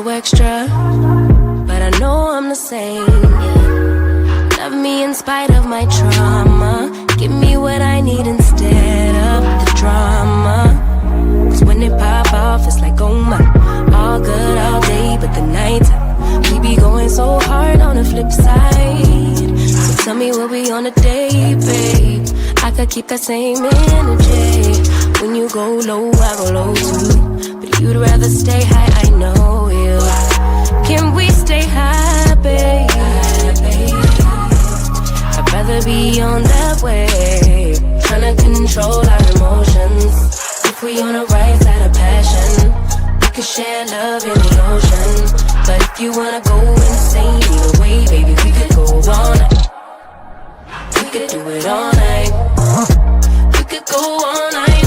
so extra, but I know I'm the same. Yeah. Love me in spite of my trauma. Give me what I need instead of the drama. Cause when it pop off, it's like, oh my. All good all day, but the night we be going so hard on the flip side. So tell me what we on a day, babe. I could keep that same energy. When you go low, I go low too. But you'd rather stay high, I know you. Can we stay high, babe? I'd rather be on that wave, tryna control our emotions. If we on the right side of passion, we could share love in the ocean. But if you wanna go insane either way, baby, we could go all night. We could do it all night. We could go all night.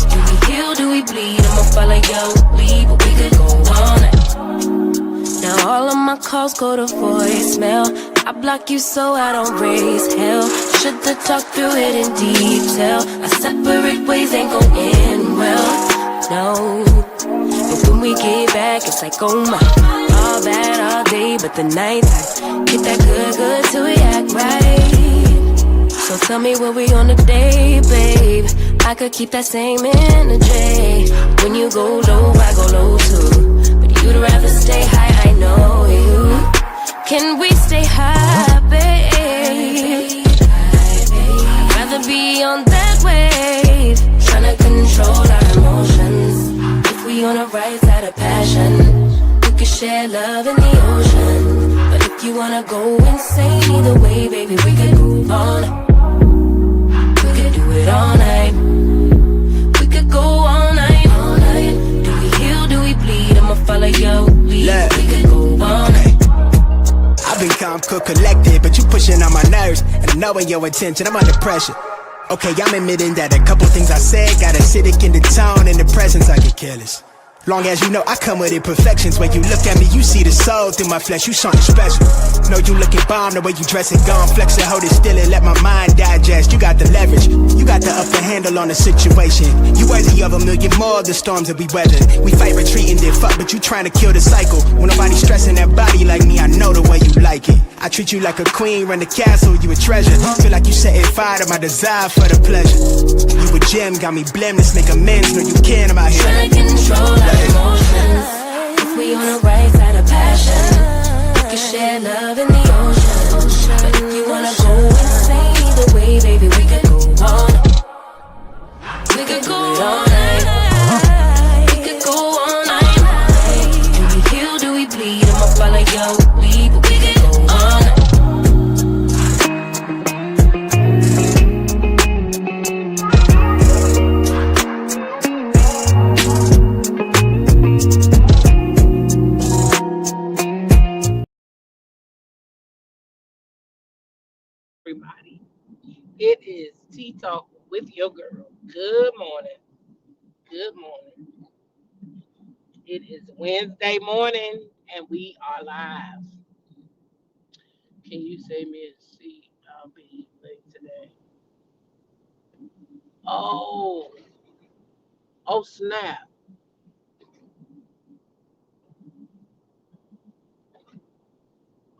Do we heal, do we bleed? I'ma follow your lead, but we could go all night. Now all of my calls go to voicemail. I block you so I don't raise hell. Should've talked through it in detail. Our separate ways ain't gon' end well, no. But when we get back, it's like, oh my. All bad all day, but the night I get that good till we act right. So tell me what we on today, babe. I could keep that same energy. When you go low, I go low too. But you'd rather stay high, I know you. Can we stay high, babe? I'd rather be on that wave, tryna control our emotions. If we on the right side of passion, we could share love in the ocean. But if you wanna go insane either way, baby, we could go on. We could do it all night. We could go all night, all night. Do we heal, do we bleed? I'ma follow your lead. We could go all night. I've been calm, cool, collected, but you pushing on my nerves. And I know when your attention, I'm under pressure. Okay, I'm admitting that a couple things I said got acidic in the tone. In the presence, I get careless. Long as you know I come with imperfections. When you look at me, you see the soul through my flesh. You something special. Know you looking bomb, the way you dress it, gone, flex it, hold it still and let my mind digest. You got the leverage, you got the upper handle on the situation. You worthy of a million more of the storms that we weathered. We fight retreating, then fuck, but you trying to kill the cycle. When nobody stressing that body like me, I know the way you like it. I treat you like a queen, run the castle, you a treasure. Feel like you setting fire to my desire for the pleasure. You a gem, got me blameless, make amends, know you can, I'm out here. Trying to control our emotions. If we on the right side of passion, we can share love in the ocean. But if you wanna go insane either way, baby, we could go on. We could go all night. We could go all night. Do we heal, do we bleed? I'ma follow your lead, but we could go all night. Everybody, it is Tea Talk with your girl. Good morning. Good morning. It is Wednesday morning and we are live. Can you save me a seat? I'll be late today. Oh snap.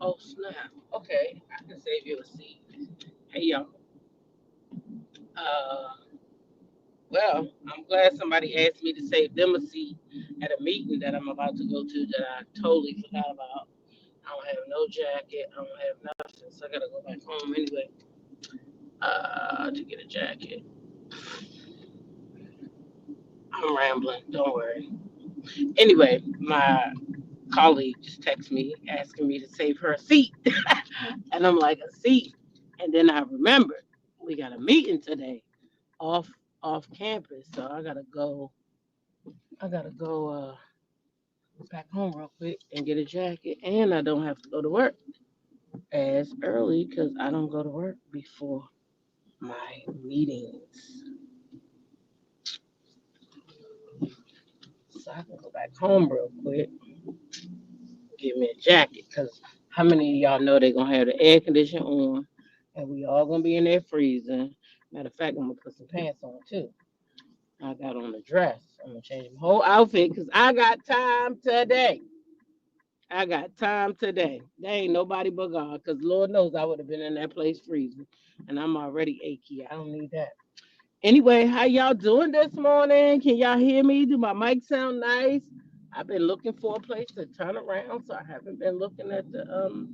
Oh snap. Okay, I can save you a seat. Hey y'all. Well, I'm glad somebody asked me to save them a seat at a meeting that I'm about to go to that I totally forgot about. I don't have no jacket. I don't have nothing, so I gotta go back home anyway. To get a jacket. I'm rambling. Don't worry. Anyway, my colleague just texted me asking me to save her a seat, and I'm like, a seat. And then I remembered we got a meeting today, off campus, so I gotta go. Back home real quick and get a jacket, and I don't have to go to work as early because I don't go to work before my meetings. So I can go back home real quick, get me a jacket, because how many of y'all know they're going to have the air conditioner on and we all going to be in there freezing? Matter of fact, I'm going to put some pants on too. I got on a dress. I'm going to change my whole outfit because I got time today. I got time today. There ain't nobody but God, because Lord knows I would have been in that place freezing. And I'm already achy. I don't need that. Anyway, how y'all doing this morning? Can y'all hear me? Do my mic sound nice? I've been looking for a place to turn around, so I haven't been looking at the.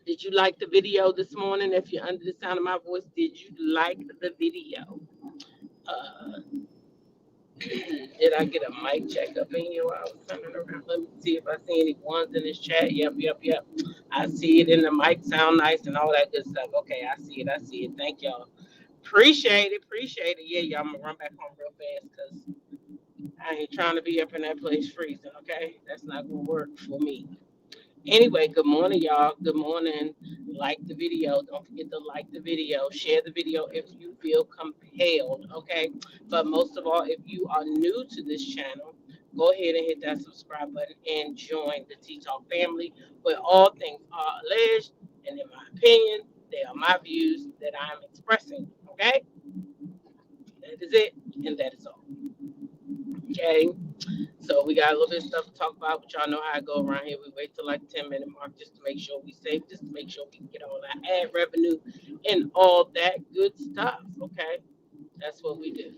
Did you like the video this morning? If you're under the sound of my voice, did you like the video? Uh, did I get a mic check up in here while I was turning around? Let me see if I see any ones in this chat. Yep, yep, yep. I see it in the mic sound nice and all that good stuff. Okay, I see it. I see it. Thank y'all. Appreciate it. Appreciate it. Yeah, y'all. I'm gonna run back home real fast because I ain't trying to be up in that place freezing. Okay, that's not gonna work for me. Anyway, good morning, y'all. Good morning. Like the video. Don't forget to like the video. Share the video if you feel compelled. Okay. But most of all, if you are new to this channel, go ahead and hit that subscribe button and join the Tea Talk family, where all things are alleged. And in my opinion, they are my views that I'm expressing. Okay. That is it. And that is all. Okay. So we got a little bit of stuff to talk about, but y'all know how I go around here. We wait till like 10-minute mark just to make sure we safe, just to make sure we can get all that ad revenue and all that good stuff. Okay, that's what we do.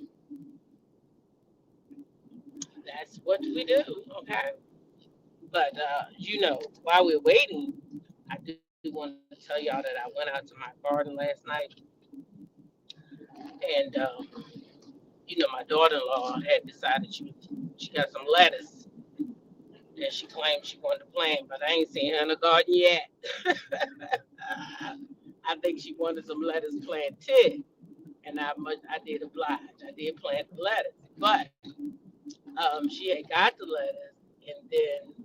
That's what we do. Okay, but while we're waiting, I do want to tell y'all that I went out to my garden last night, and my daughter-in-law had decided she got some lettuce that she claimed she wanted to plant, but I ain't seen her in the garden yet. I think she wanted some lettuce planted, and I did oblige. I did plant the lettuce, but she had got the lettuce, and then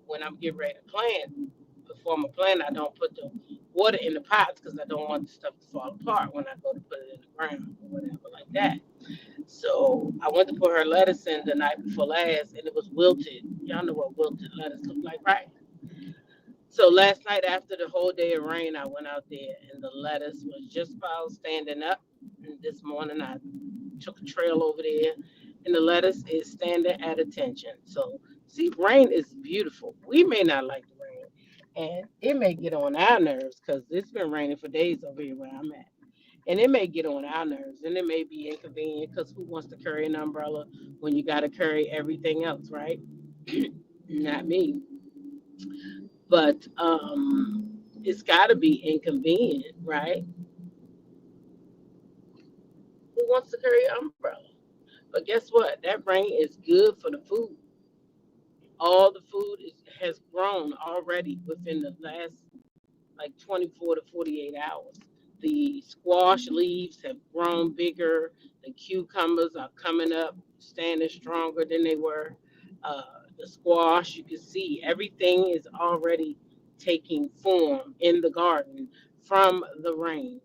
when I'm getting ready to plant, before I'm plant, I don't put the water in the pots because I don't want the stuff to fall apart when I go to put it in the ground or whatever like that. So I went to put her lettuce in the night before last, and it was wilted. Y'all know what wilted lettuce look like, right? So last night, after the whole day of rain, I went out there, and the lettuce was just about standing up. And this morning, I took a trail over there, and the lettuce is standing at attention. So, see, rain is beautiful. We may not like the rain, and it may get on our nerves because it's been raining for days over here where I'm at. And it may get on our nerves, and it may be inconvenient because who wants to carry an umbrella when you got to carry everything else, right? Not me. But it's got to be inconvenient, right? Who wants to carry an umbrella? But guess what? That rain is good for the food. All the food has grown already within the last like 24 to 48 hours. The squash leaves have grown bigger. The cucumbers are coming up, standing stronger than they were. Uh, the squash, you can see everything is already taking form in the garden from the rain.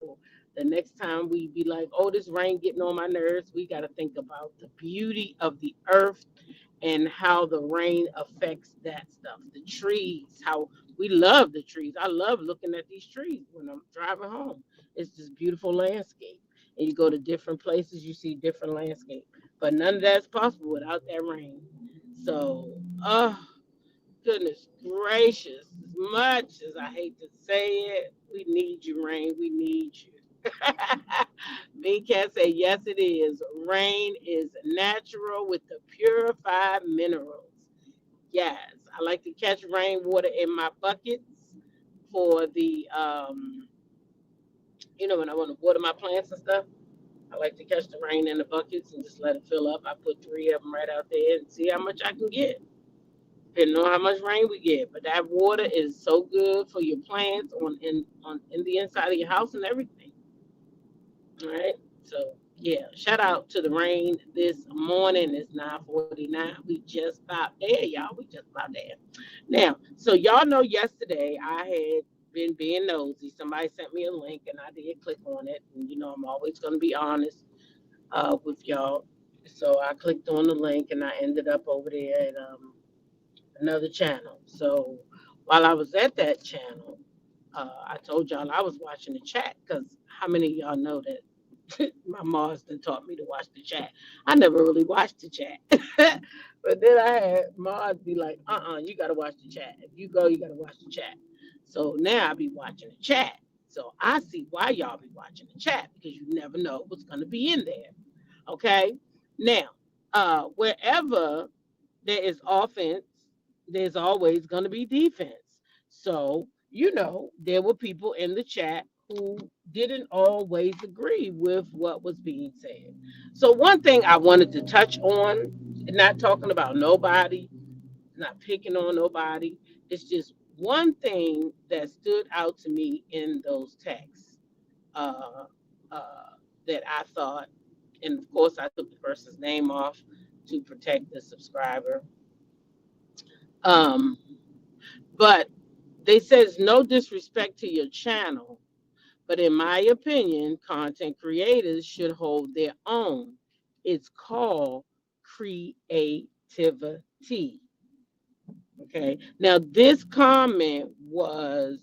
So the next time we be like, oh, this rain getting on my nerves, we got to think about the beauty of the earth and how the rain affects that stuff. The trees, how we love the trees. I love looking at these trees when I'm driving home. It's just beautiful landscape. And you go to different places, you see different landscape. But none of that's possible without that rain. So, oh, goodness gracious, as much as I hate to say it, we need you, rain. We need you. Big Cat say, yes, it is. Rain is natural with the purified minerals. Yes, I like to catch rainwater in my buckets for the, when I want to water my plants and stuff. I like to catch the rain in the buckets and just let it fill up. I put 3 of them right out there and see how much I can get, depending on how much rain we get. But that water is so good for your plants in the inside of your house and everything. All right. So yeah, shout out to the rain this morning. It's 9:49. We just about there, y'all. We just about there. Now, so y'all know yesterday I had been being nosy. Somebody sent me a link and I did click on it. And I'm always gonna be honest with y'all. So I clicked on the link and I ended up over there at another channel. So while I was at that channel, I told y'all I was watching the chat because how many of y'all know that My mom's done taught me to watch the chat. I never really watched the chat. But then I had Mars be like, you gotta watch the chat. If you go, you gotta watch the chat. So now I be watching the chat. So I see why y'all be watching the chat because you never know what's gonna be in there. Okay. Now, wherever there is offense, there's always going to be defense. So, there were people in the chat who didn't always agree with what was being said. So, one thing I wanted to touch on, not talking about nobody, not picking on nobody, it's just one thing that stood out to me in those texts uh, uh, that I thought, and of course, I took the person's name off to protect the subscriber. Um, but they says no disrespect to your channel, but in my opinion, content creators should hold their own. It's called creativity. Okay. Now this comment was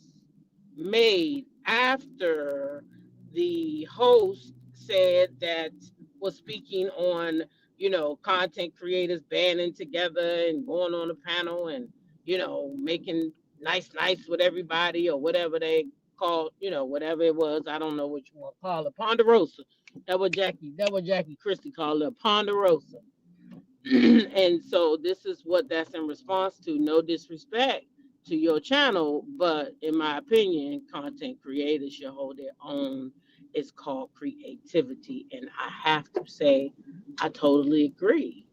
made after the host said that was speaking on, content creators banding together and going on a panel and, making nice with everybody or whatever they called, whatever it was. I don't know what you want to call it. Ponderosa. That what Jackie Christie called it, a Ponderosa. And so this is what that's in response to. No disrespect to your channel, but in my opinion, content creators should hold their own. It's called creativity, and I have to say I totally agree.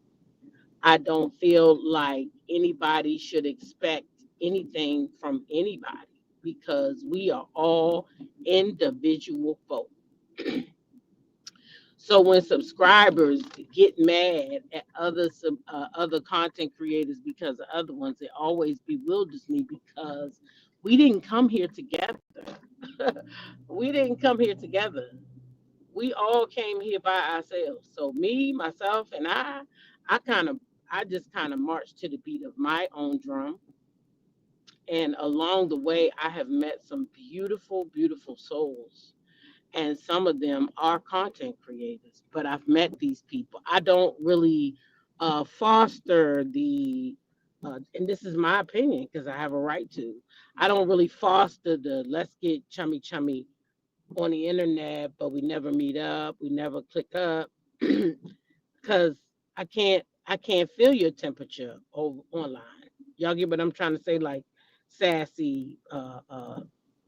I don't feel like anybody should expect anything from anybody because we are all individual folk. So when subscribers get mad at other content creators because of other ones, it always bewilders me because we didn't come here together. We didn't come here together. We all came here by ourselves. So me, myself, and I kind of, I just kind of marched to the beat of my own drum. And along the way, I have met some beautiful, beautiful souls, and some of them are content creators, but I've met these people. I don't really foster the and this is my opinion because I have a right to. I don't really foster the let's get chummy on the internet, but we never meet up, we never click up, because I can't feel your temperature over online. Y'all get what I'm trying to say? Like sassy,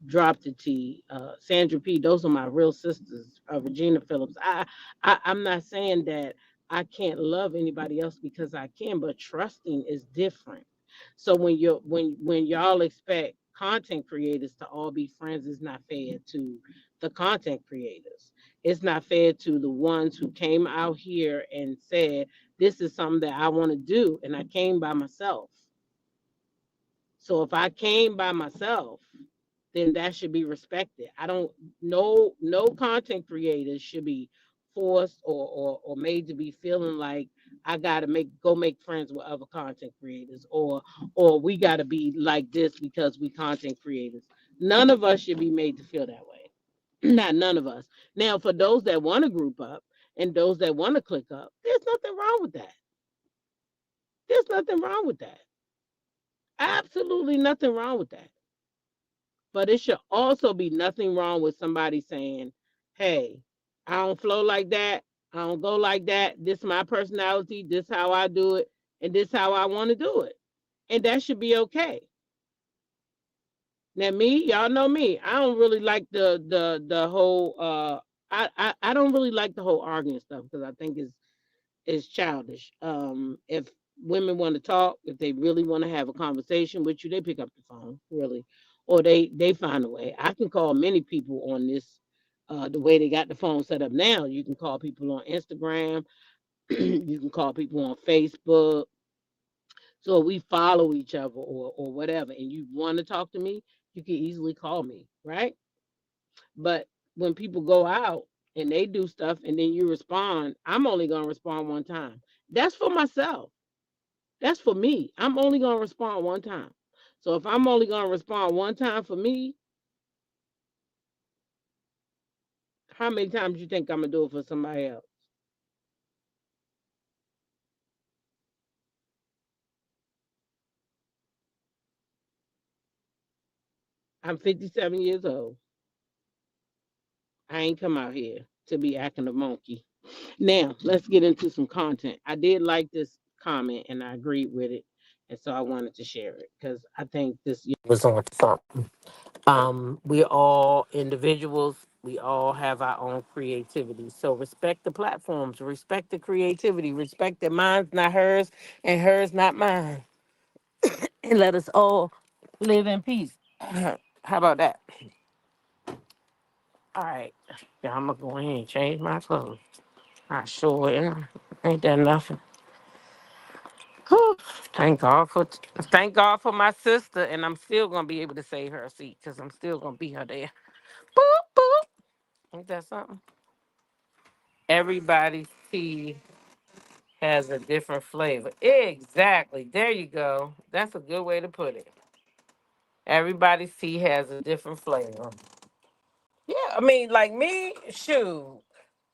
drop the T, Sandra P. Those are my real sisters. Regina Phillips. I'm not saying that I can't love anybody else because I can, but trusting is different. So when y'all expect content creators to all be friends, it's not fair to the content creators. It's not fair to the ones who came out here and said, this is something that I want to do, and I came by myself. So if I came by myself, then that should be respected. I don't no content creators should be forced or made to be feeling like I gotta make friends with other content creators or we gotta be like this because we content creators. None of us should be made to feel that way. Not none of us. Now for those that want to group up and those that want to click up, there's nothing wrong with that. There's nothing wrong with that. Absolutely nothing wrong with that. But it should also be nothing wrong with somebody saying, hey, I don't flow like that. I don't go like that. This is my personality. This is how I do it. And this is how I want to do it. And that should be okay. Now me, y'all know me. I don't really like the whole I don't really like the whole arguing stuff because I think it's childish. If women want to talk, if they really want to have a conversation with you, they pick up the phone, really, or they find a way. I can call many people on this. The way they got the phone set up now, you can call people on Instagram, you can call people on Facebook. So if we follow each other or whatever, and you want to talk to me, you can easily call me, right? But when people go out and they do stuff and then you respond, I'm only gonna respond one time. That's for myself. That's for me. I'm only going to respond one time. So if I'm only going to respond one time for me, How many times you think I'm gonna do it for somebody else? I'm 57 years old. I ain't come out here to be acting a monkey. Now, let's get into some content. I did like this comment and I agreed with it. And so I wanted to share it because I think this was on something. We're all individuals. We all have our own creativity. So respect the platforms, respect the creativity, respect that mine's not hers and hers not mine. And let us all live in peace. How about that? All right. Yeah, I'm gonna go ahead and change my clothes. I sure am. Ain't that nothing? Whew. Thank God for my sister, and I'm still gonna be able to save her a seat because I'm still gonna be her there. Boop boop. Ain't that something? Everybody's tea has a different flavor. Exactly. There you go. That's a good way to put it. Everybody's tea has a different flavor. Yeah, I mean, like me, shoot.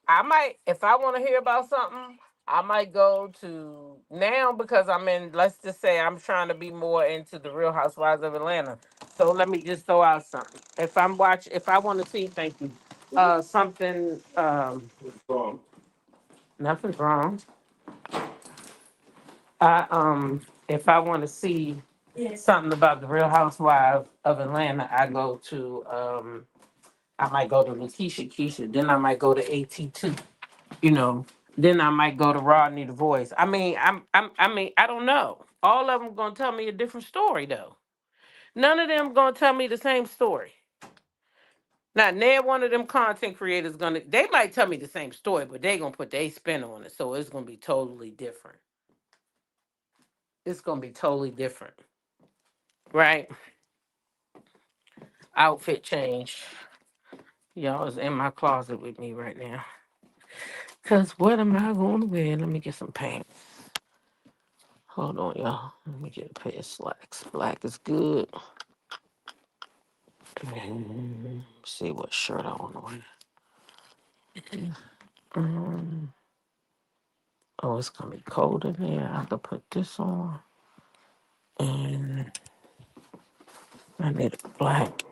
I might, if I want to hear about something, I might go to now because I'm in. Let's just say I'm trying to be more into the Real Housewives of Atlanta. So let me just throw out something. If I want to see, thank you, something, nothing's wrong. If I want to see something about the Real Housewives of Atlanta, I might go to Lakeisha Keisha. Then I might go to AT2. You know, then I might go to Rodney the Voice. I mean, I don't know. All of them gonna tell me a different story though. None of them gonna tell me the same story. Now, never one of them content creators gonna. They might tell me the same story, but they gonna put their spin on it, so it's gonna be totally different. It's gonna be totally different, right? Outfit change. Y'all is in my closet with me right now. Cause what am I gonna wear? Let me get some pants. Hold on, y'all. Let me get a pair of slacks. Black is good. See what shirt I want to wear. Um, oh, it's gonna be cold in here. I could put this on, and I need a black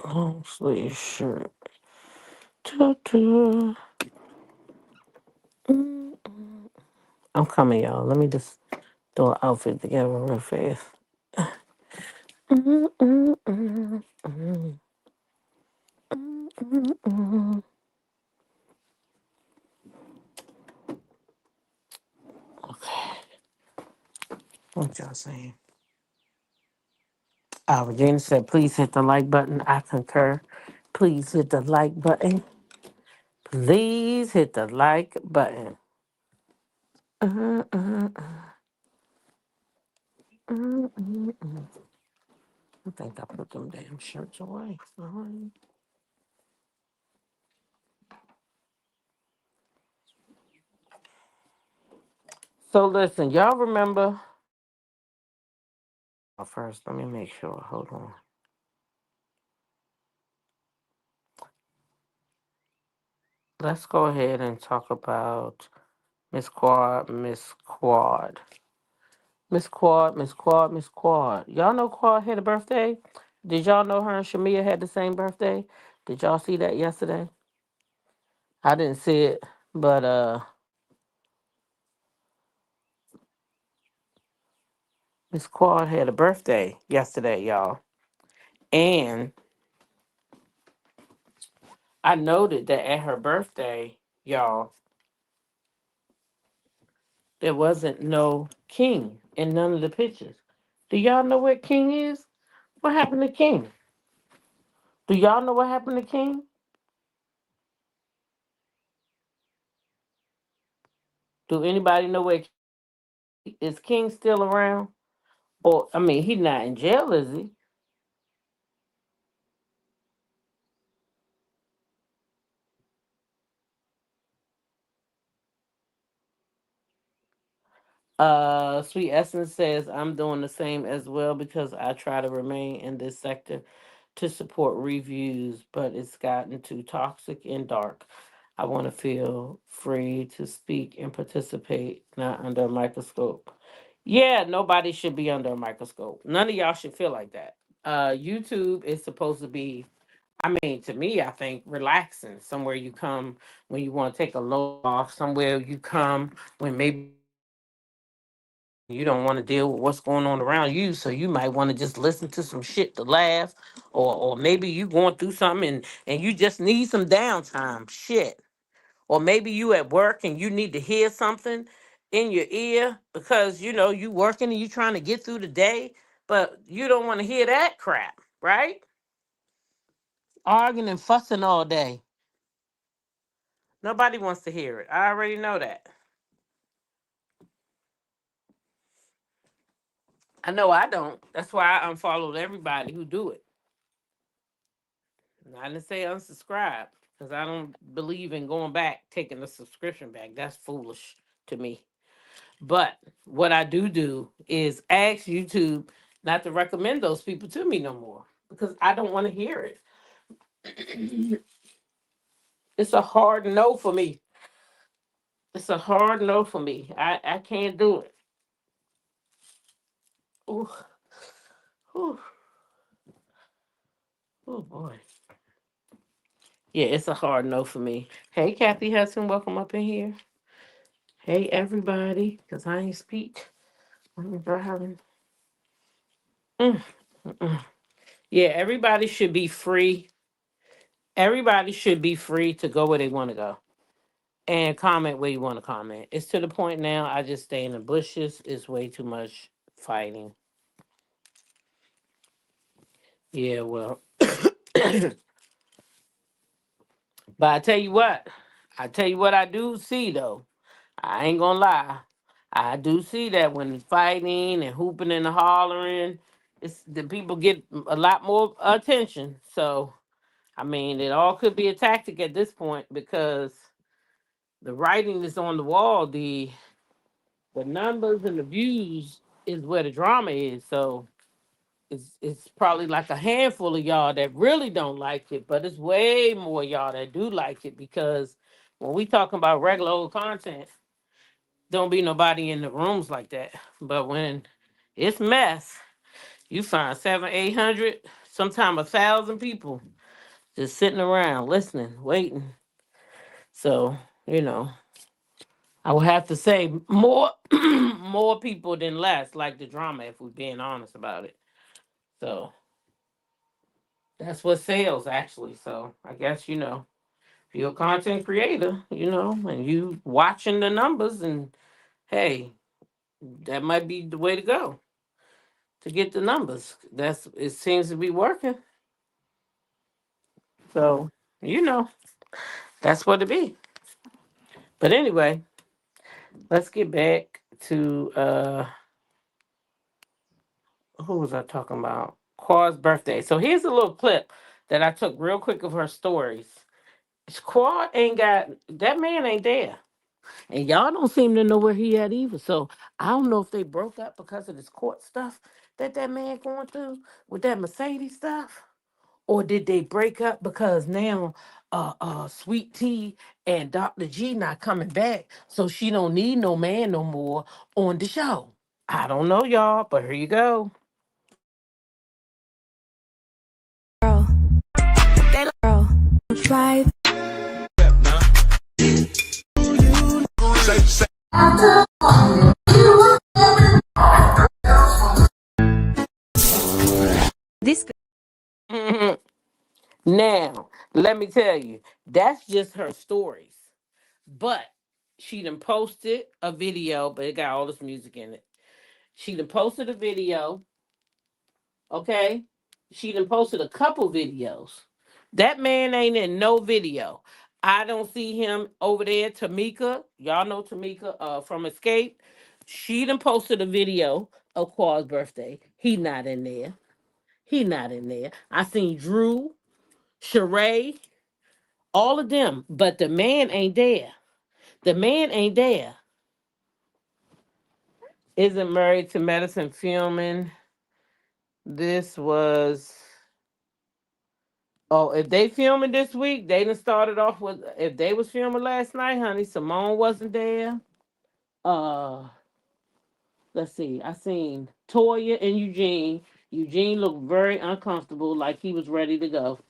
long sleeve shirt. Ta-ta. Mm. I'm coming, y'all. Let me just throw an outfit together real fast. Mm, mm, mm, mm, mm, mm. Okay, what y'all saying? Regina said, please hit the like button. I concur. Please hit the like button. Please hit the like button. Uh, uh, uh. I think I put them damn shirts away. Alright. So listen, y'all remember. First, let me make sure. Hold on. Let's go ahead and talk about Miss Quad, Miss Quad. Miss Quad, Miss Quad, Miss Quad. Y'all know Quad had a birthday? Did y'all know her and Shamia had the same birthday? Did y'all see that yesterday? I didn't see it, but Miss Quad had a birthday yesterday, y'all. And I noted that at her birthday, y'all, there wasn't no King in none of the pictures. Do y'all know where King is? What happened to King? Do y'all know what happened to King? Do anybody know where is King still around? Or I mean, he's not in jail, is he? Sweet Essence says I'm doing the same as well because I try to remain in this sector. to support reviews, but it's gotten too toxic and dark. I want to feel free to speak and participate, not under a microscope. Yeah, nobody should be under a microscope. None of y'all should feel like that. YouTube is supposed to be, I mean, to me, I think relaxing. Somewhere you come when you want to take a load off. Somewhere you come when maybe you don't want to deal with what's going on around you, so you might want to just listen to some shit to laugh, or maybe you going through something and you just need some downtime. Shit. Or maybe you at work and you need to hear something in your ear because you working and you trying to get through the day, but you don't want to hear that crap, right? Arguing and fussing all day. Nobody wants to hear it. I already know that. I know I don't. That's why I unfollowed everybody who do it. I didn't say unsubscribe because I don't believe in going back, taking the subscription back. That's foolish to me. But what I do is ask YouTube not to recommend those people to me no more because I don't want to hear it. It's a hard no for me. It's a hard no for me. I can't do it. Ooh, ooh, oh boy. Yeah, it's a hard no for me. Hey, Kathy Hudson, welcome up in here. Hey, everybody, because I ain't speak. I'm driving. Mm, mm. Yeah, everybody should be free. Everybody should be free to go where they want to go and comment where you want to comment. It's to the point now, I just stay in the bushes. It's way too much fighting. Yeah, well, but I tell you what I do see though. I ain't gonna lie. I do see that when fighting and hooping and hollering, it's the people get a lot more attention. So I mean, it all could be a tactic at this point because the writing is on the wall. The numbers and the views is where the drama is. So it's probably like a handful of y'all that really don't like it, but it's way more y'all that do like it because when we talking about regular old content, don't be nobody in the rooms like that. But when it's mess, you find 700, 800, sometimes 1,000 people just sitting around listening, waiting. So I would have to say more more people than less like the drama if we're being honest about it. So that's what sells actually. So I guess if you're a content creator, and you watching the numbers and hey, that might be the way to go to get the numbers. That's it seems to be working. So, you know, that's what it be. But anyway, let's get back to who was I talking about? Quad's birthday. So here's a little clip that I took real quick of her stories. Quad ain't got that man ain't there. And y'all don't seem to know where he at either. So I don't know if they broke up because of this court stuff that man going through with that Mercedes stuff. Or did they break up because now Sweet Tea and Dr. G not coming back, so she don't need no man no more on the show? I don't know, y'all, but here you go. Girl, girl, five. This Now, let me tell you, that's just her stories. But she done posted a video, but it got all this music in it. She done posted a video, okay? She done posted a couple videos. That man ain't in no video. I don't see him over there. Tamika, y'all know Tamika from Escape. She done posted a video of Quad's birthday. He not in there. He not in there. I seen Drew, Sheree, all of them, but the man ain't there. The man ain't there. Isn't married to medicine filming. This was Oh, if they filming this week, they done started off with. If they was filming last night, honey, Simone wasn't there. Uh, let's see. I seen Toya and Eugene. Eugene looked very uncomfortable, like he was ready to go.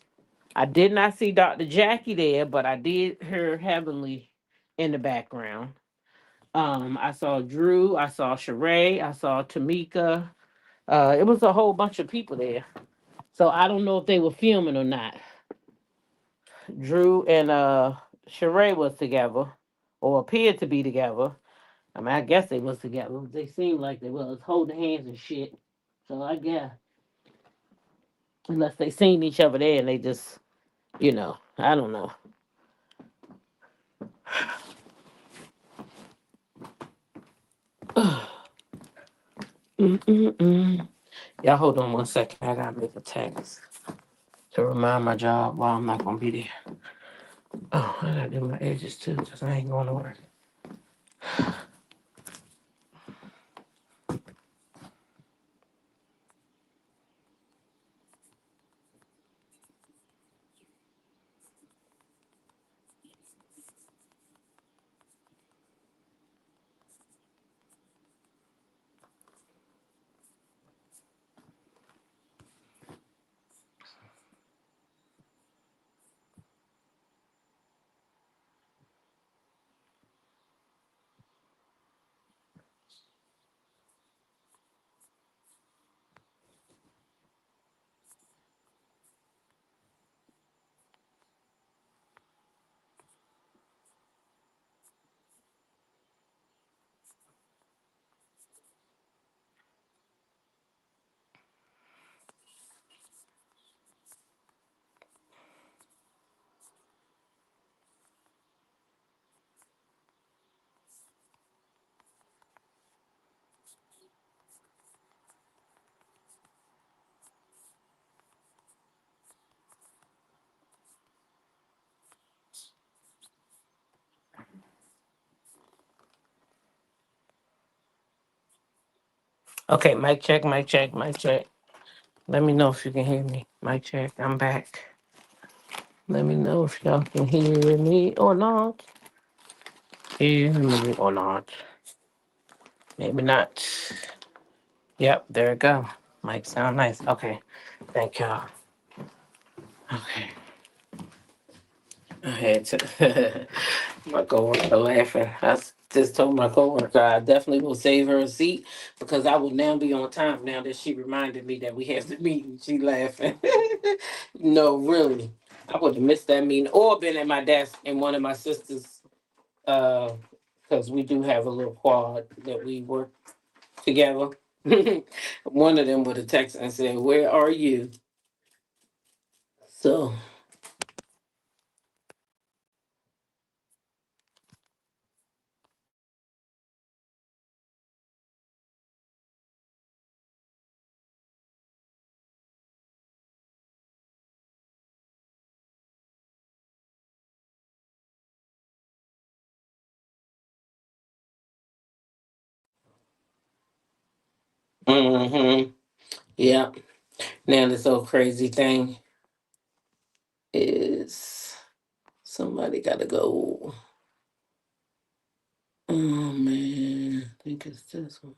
I did not see Dr. Jackie there, but I did hear Heavenly in the background. I saw Drew, I saw Sheree, I saw Tamika. It was a whole bunch of people there. So I don't know if they were filming or not. Drew and Sheree was together, or appeared to be together. I mean, I guess they was together. They seemed like they was holding hands and shit. So I guess unless they seen each other there and they just, I don't know. Mm-mm-mm. Y'all hold on one second. I gotta make a text to remind my job why I'm not gonna be there. Oh, I gotta do my edges too, because I ain't going to work. Okay, mic check, mic check, mic check. Let me know if you can hear me. Mic check, I'm back. Let me know if y'all can hear me or not. Hear me or not. Maybe not. Yep, there it go. Mic sound nice. Okay, thank y'all. Okay. I had to. My coworker laughing. Just told my coworker I definitely will save her a seat because I will now be on time now that she reminded me that we have the meeting. She laughing. No, really. I would have missed that meeting or been at my desk and one of my sisters, because we do have a little quad that we work together. One of them would have texted and said, "Where are you?" So, mm-hmm. Yeah. Now this old crazy thing is somebody gotta go. Oh man, I think it's this one.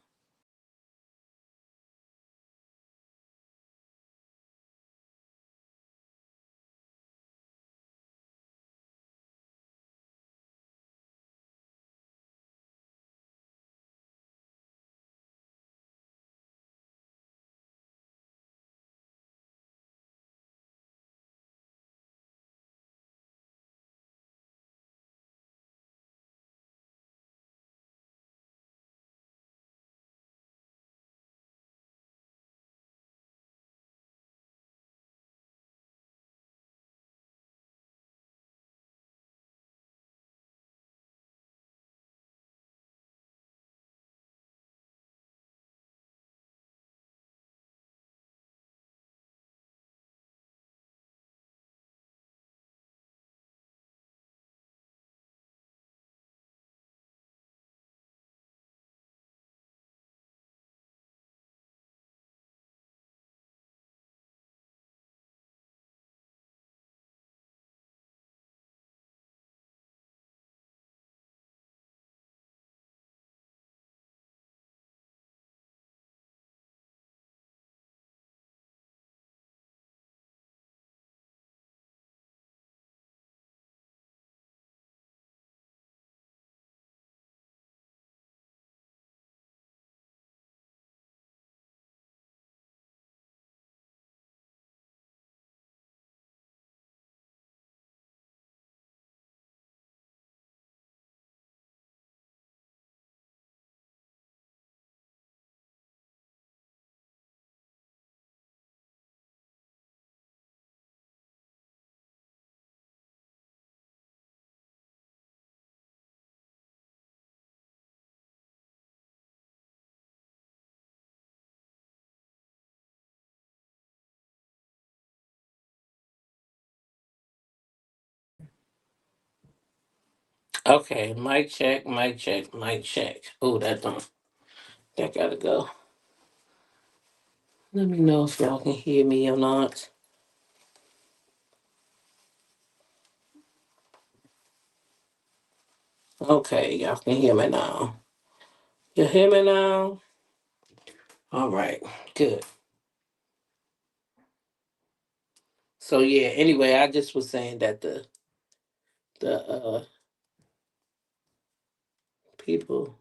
Okay, mic check, mic check, mic check. Oh, that gotta go. Let me know if y'all can hear me or not. Okay, y'all can hear me now. You hear me now? All right, good. So yeah, anyway, I just was saying that the people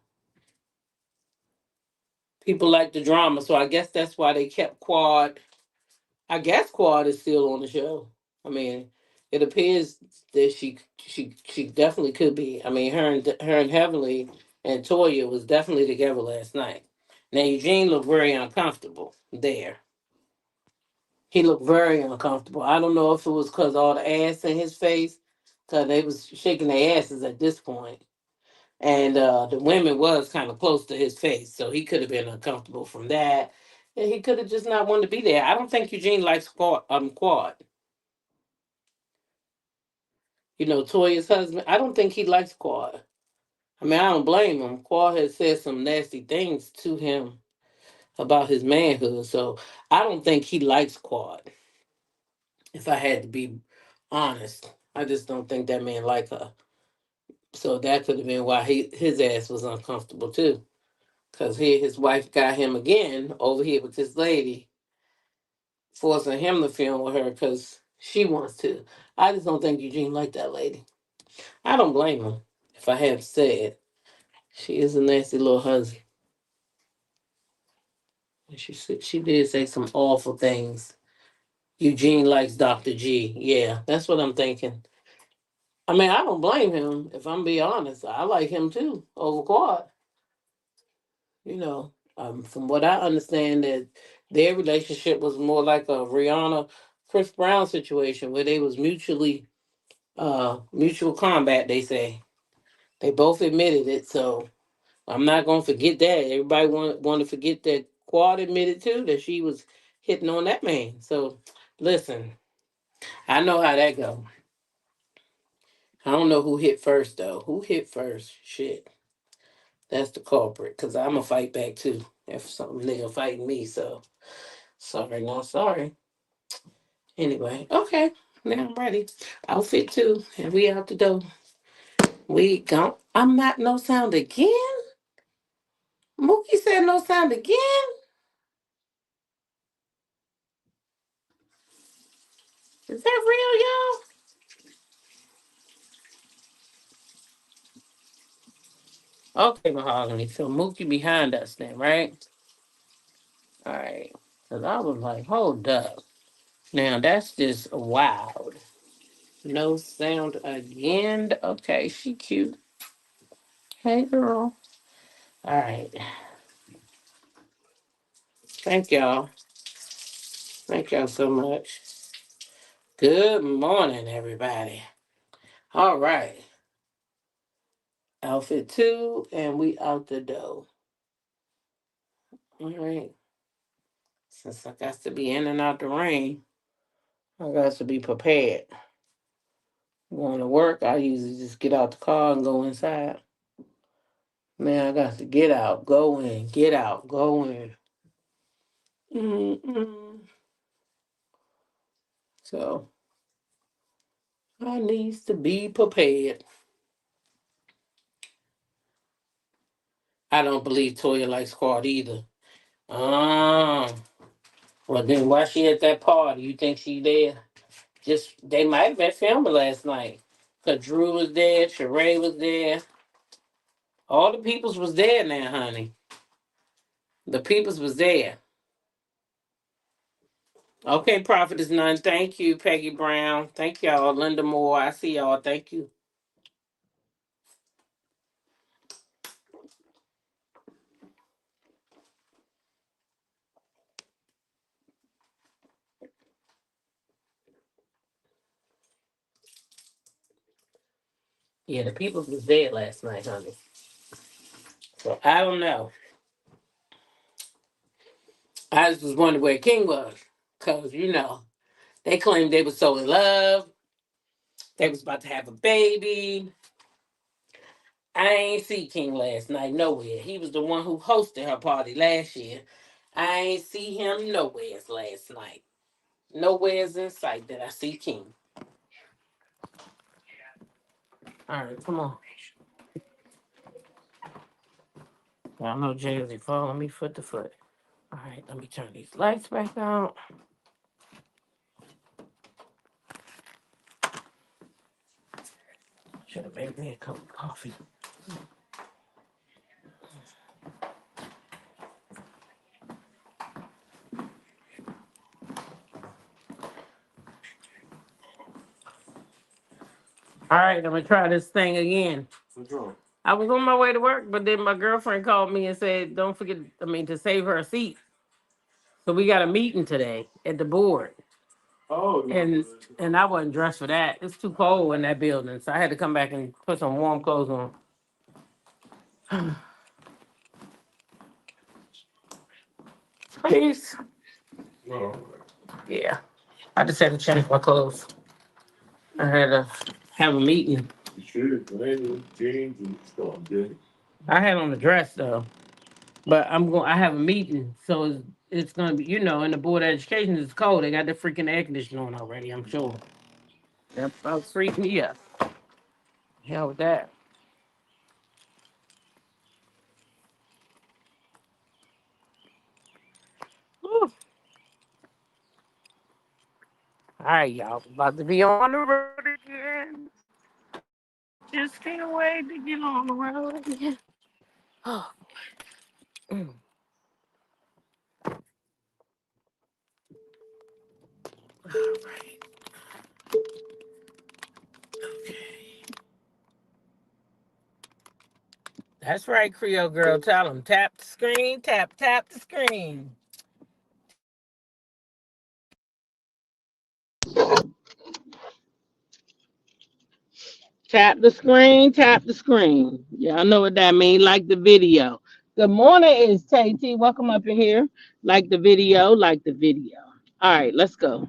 people like the drama, so I guess that's why they kept Quad. I guess Quad is still on the show. I mean, it appears that she definitely could be. I mean, her and Heavenly and Toya was definitely together last night. Now Eugene looked very uncomfortable there. He looked very uncomfortable. I don't know if it was because all the ass in his face, because they was shaking their asses at this point, and the women was kind of close to his face, so he could have been uncomfortable from that, and he could have just not wanted to be there. I don't think Eugene likes Quad. You know, Toya's husband. I don't think he likes Quad. I mean, I don't blame him. Quad has said some nasty things to him about his manhood, so I don't think he likes Quad. If I had to be honest, I just don't think that man like her. So that could have been why his ass was uncomfortable too. Cause his wife got him again over here with this lady, forcing him to film with her because she wants to. I just don't think Eugene liked that lady. I don't blame him. If I had to say it, she is a nasty little hussy. And she did say some awful things. Eugene likes Dr. G. Yeah, that's what I'm thinking. I mean, I don't blame him. If I'm being honest, I like him too over Quad. From what I understand, that their relationship was more like a Rihanna Chris Brown situation where they was mutual combat. They say they both admitted it, so I'm not gonna forget that. Everybody want to forget that Quad admitted too that she was hitting on that man. So listen, I know how that go. I don't know who hit first though. Who hit first? Shit, that's the culprit. Cause I'ma fight back too if some nigga fighting me. So sorry, not sorry. Anyway, okay. Now I'm ready. Outfit two, and we out the door. We gone. I'm not no sound again. Mookie said no sound again. Is that real, y'all? Okay, Mahogany. So Mookie behind us then, right? All right. Cause I was like, hold up. Now that's just wild. No sound again. Okay, she cute. Hey, girl. All right. Thank y'all. Thank y'all so much. Good morning, everybody. All right. Outfit two, and we out the door. All right. Since I got to be in and out the rain, I got to be prepared. Going to work, I usually just get out the car and go inside. Man, I got to get out, go in, get out, go in. Mm-mm. So I needs to be prepared. I don't believe Toya likes Quad either. Um, well then why she at that party? You think she there? Just they might have been filming last night. Cause Drew was there, Sheree was there. All the peoples was there now, honey. The peoples was there. Okay, Prophet is none. Thank you, Peggy Brown. Thank y'all. Linda Moore. I see y'all. Thank you. Yeah, the peoples was there last night, honey. So I don't know. I just was wondering where King was. Cause they claimed they were so in love. They was about to have a baby. I ain't see King last night nowhere. He was the one who hosted her party last year. I ain't see him nowheres last night. Nowhere's in sight that I see King. All right, come on. I know Jazzy following me foot to foot. All right, let me turn these lights back on. Should have made me a cup of coffee. All right, I'm gonna try this thing again. What's wrong? I was on my way to work, but then my girlfriend called me and said, "Don't forget, to save her a seat." So we got a meeting today at the board. Oh, no. And I wasn't dressed for that. It's too cold in that building, so I had to come back and put some warm clothes on. Please. Oh. Yeah. I just had to change my clothes. I had to have a meeting. You should change and stuff, dude. I had on a dress though, but I have a meeting, so it's gonna be in the board of education. It's cold. They got the freaking air conditioning on already. I'm sure. That about freaked me up. Hell with that. Whew. All right, y'all. About to be on the road again. Just can't wait to get on the road again. Oh. Mm. All right. Okay. That's right, Creole girl. Tell them tap the screen, tap the screen. Tap the screen, tap the screen. Y'all know what that means. Like the video. Good morning, it's Tay T. Welcome up in here. Like the video, like the video. All right, let's go.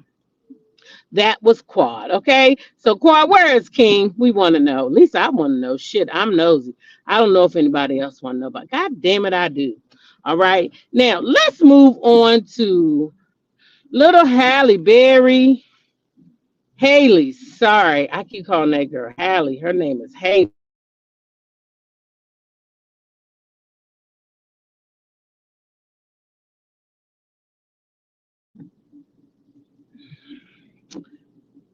That was Quad. Okay. So Quad, where is King? We want to know. At least I want to know. Shit, I'm nosy. I don't know if anybody else want to know, but God damn it, I do. All right. Now let's move on to little Halle Berry. Haley. Sorry, I keep calling that girl Halle. Her name is Haley.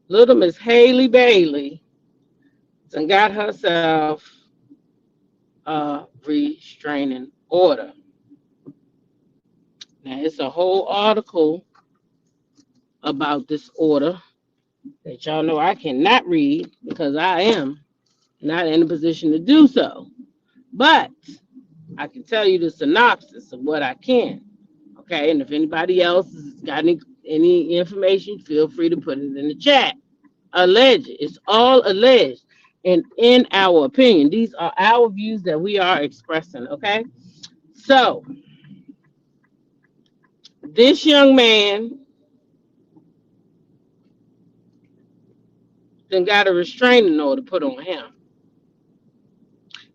Little Miss Haley Bailey and got herself a restraining order. Now it's a whole article about this order that y'all know I cannot read because I am not in a position to do so. But I can tell you the synopsis of what I can. Okay, and if anybody else has got any information, feel free to put it in the chat. Alleged. It's all alleged. And in our opinion, these are our views that we are expressing. Okay. So this young man then got a restraining order put on him.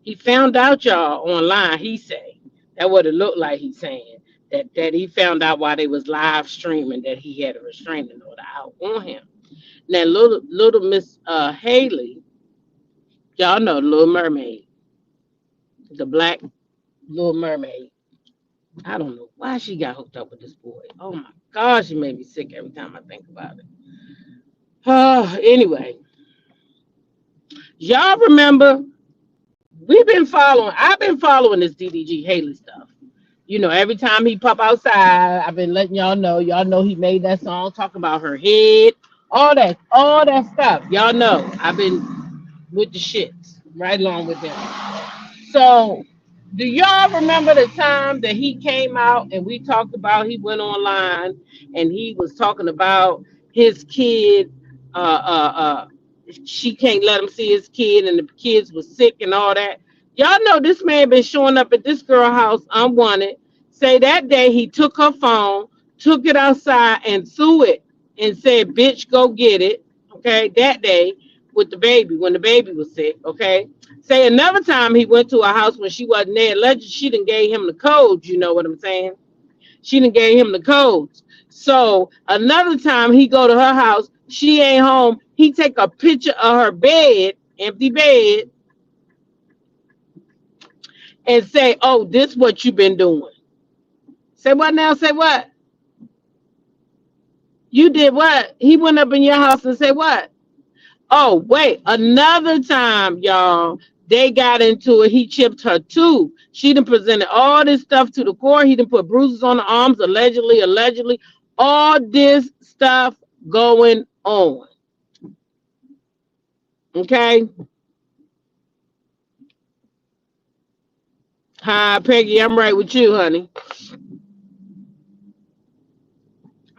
He found out, y'all, online, he say, that what it looked like he's saying. That he found out while they was live streaming that he had a restraining order out on him. Now little Miss Haley, y'all know the Little Mermaid, the black Little Mermaid. I don't know why she got hooked up with this boy. Oh my God, she made me sick every time I think about it. Anyway, y'all remember I've been following this DDG Haley stuff. Every time he pop outside, I've been letting y'all know. Y'all know he made that song talking about her head, all that stuff. Y'all know I've been with the shits right along with them. So, do y'all remember the time that he came out and we talked about he went online and he was talking about his kid? She can't let him see his kid, and the kids was sick and all that. Y'all know this man been showing up at this girl house unwanted. Say that day he took her phone, took it outside and threw it and said, "Bitch, go get it." Okay, that day with the baby when the baby was sick. Okay. Say another time he went to her house when she wasn't there. Allegedly, she done gave him the codes. You know what I'm saying? She done gave him the codes. So another time he go to her house, she ain't home. He take a picture of her bed, empty bed, and say, "Oh, this what you been doing." Say what now? Say what? You did what? He went up in your house and say what? Oh, wait, another time, y'all, they got into it. He chipped her too. She done presented all this stuff to the court. He done put bruises on the arms, allegedly, all this stuff going on. Okay. Hi, Peggy, I'm right with you, honey.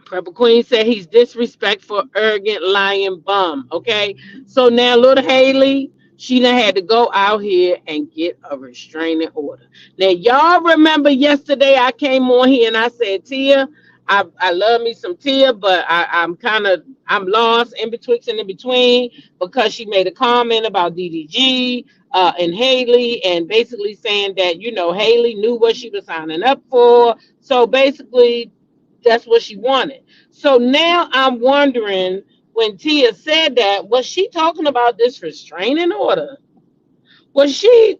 Purple Queen said he's disrespectful, arrogant, lying bum. Okay. So now little Haley, she done had to go out here and get a restraining order. Now, y'all remember yesterday I came on here and I said, Tia, I love me some Tia, but I'm lost in betwixt and in between because she made a comment about DDG and Haley and basically saying that, Haley knew what she was signing up for. So basically, that's what she wanted. So now I'm wondering when Tia said that, was she talking about this restraining order? Was she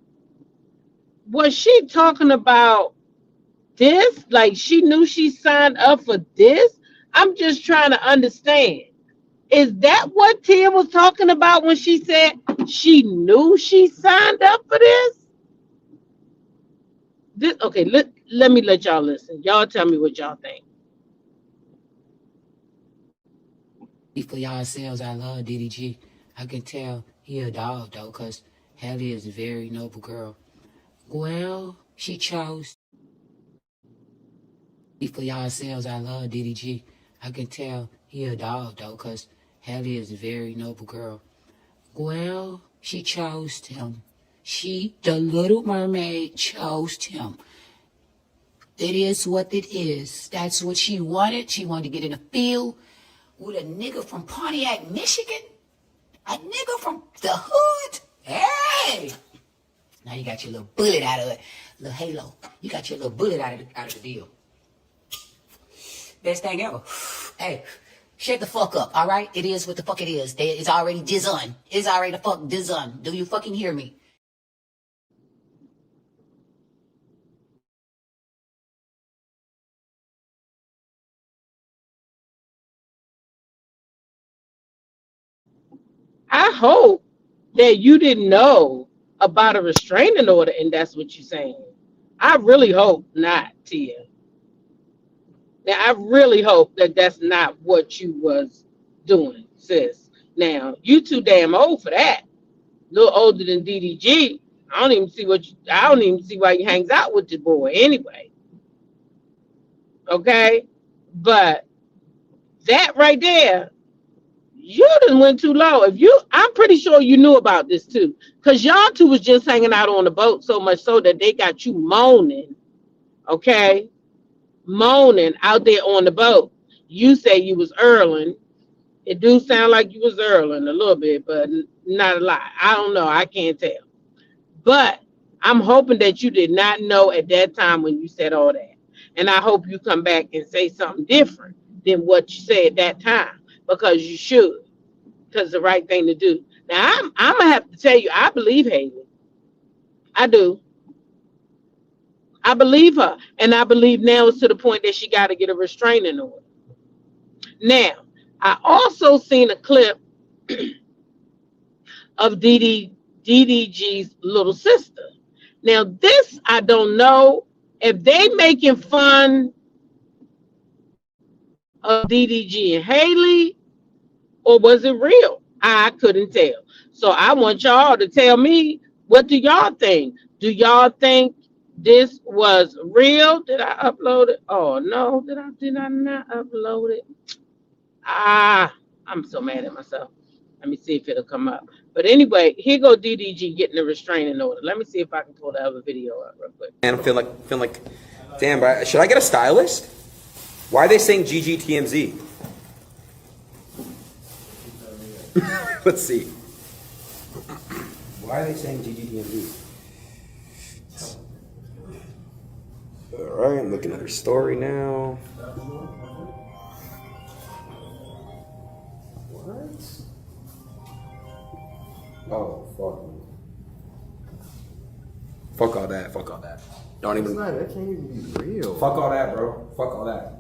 talking about this? Like she knew she signed up for this? I'm just trying to understand. Is that what Tia was talking about when she said she knew she signed up for this? Okay, let me let y'all listen. Y'all tell me what y'all think. For yourselves, I love DDG. I can tell he a dog though, cause Haley is a very noble girl. Well, she chose. For yourselves, I love DDG. I can tell he a dog though, cause Haley is a very noble girl. Well, she chose him. The Little Mermaid, chose him. It is what it is. That's what she wanted. She wanted to get in the field with a nigga from Pontiac, Michigan. A nigga from the hood. Hey! Now you got your little bullet out of it. Little halo. You got your little bullet out of the deal. Best thing ever. Hey, shut the fuck up, all right? It is what the fuck it is. It's already done. It's already the fuck done. Do you fucking hear me? I hope that you didn't know about a restraining order and that's what you're saying. I really hope not, Tia. Now, I really hope that that's not what you was doing, sis. Now, you too damn old for that. A little older than DDG. I don't even see why he hangs out with the boy anyway. Okay? But that right there, you done went too low. I'm pretty sure you knew about this too. Because y'all two was just hanging out on the boat so much so that they got you moaning. Okay? Moaning out there on the boat. You say you was earling. It do sound like you was earling a little bit, but not a lot. I don't know. I can't tell. But I'm hoping that you did not know at that time when you said all that. And I hope you come back and say something different than what you said at that time. Because you should. Because it's the right thing to do. Now, I'm going to have to tell you, I believe Haley. I do. I believe her. And I believe now it's to the point that she got to get a restraining order. Now, I also seen a clip of DDG's little sister. Now, this, I don't know if they making fun of DDG and Haley or was it real? I couldn't tell. So I want y'all to tell me, what do y'all think? Do y'all think this was real? Did I upload it? Oh no, did I not upload it? I'm so mad at myself. Let me see if it'll come up. But anyway, here go DDG getting a restraining order. Let me see if I can pull the other video up real quick. And I'm feeling like, damn, bro, should I get a stylist? Why are they saying GGTMZ? Let's see. Why are they saying GGDMD? Alright, I'm looking at her story now. What? Oh, fuck all that. Don't even. That can't even be real. Fuck all that, bro. Fuck all that.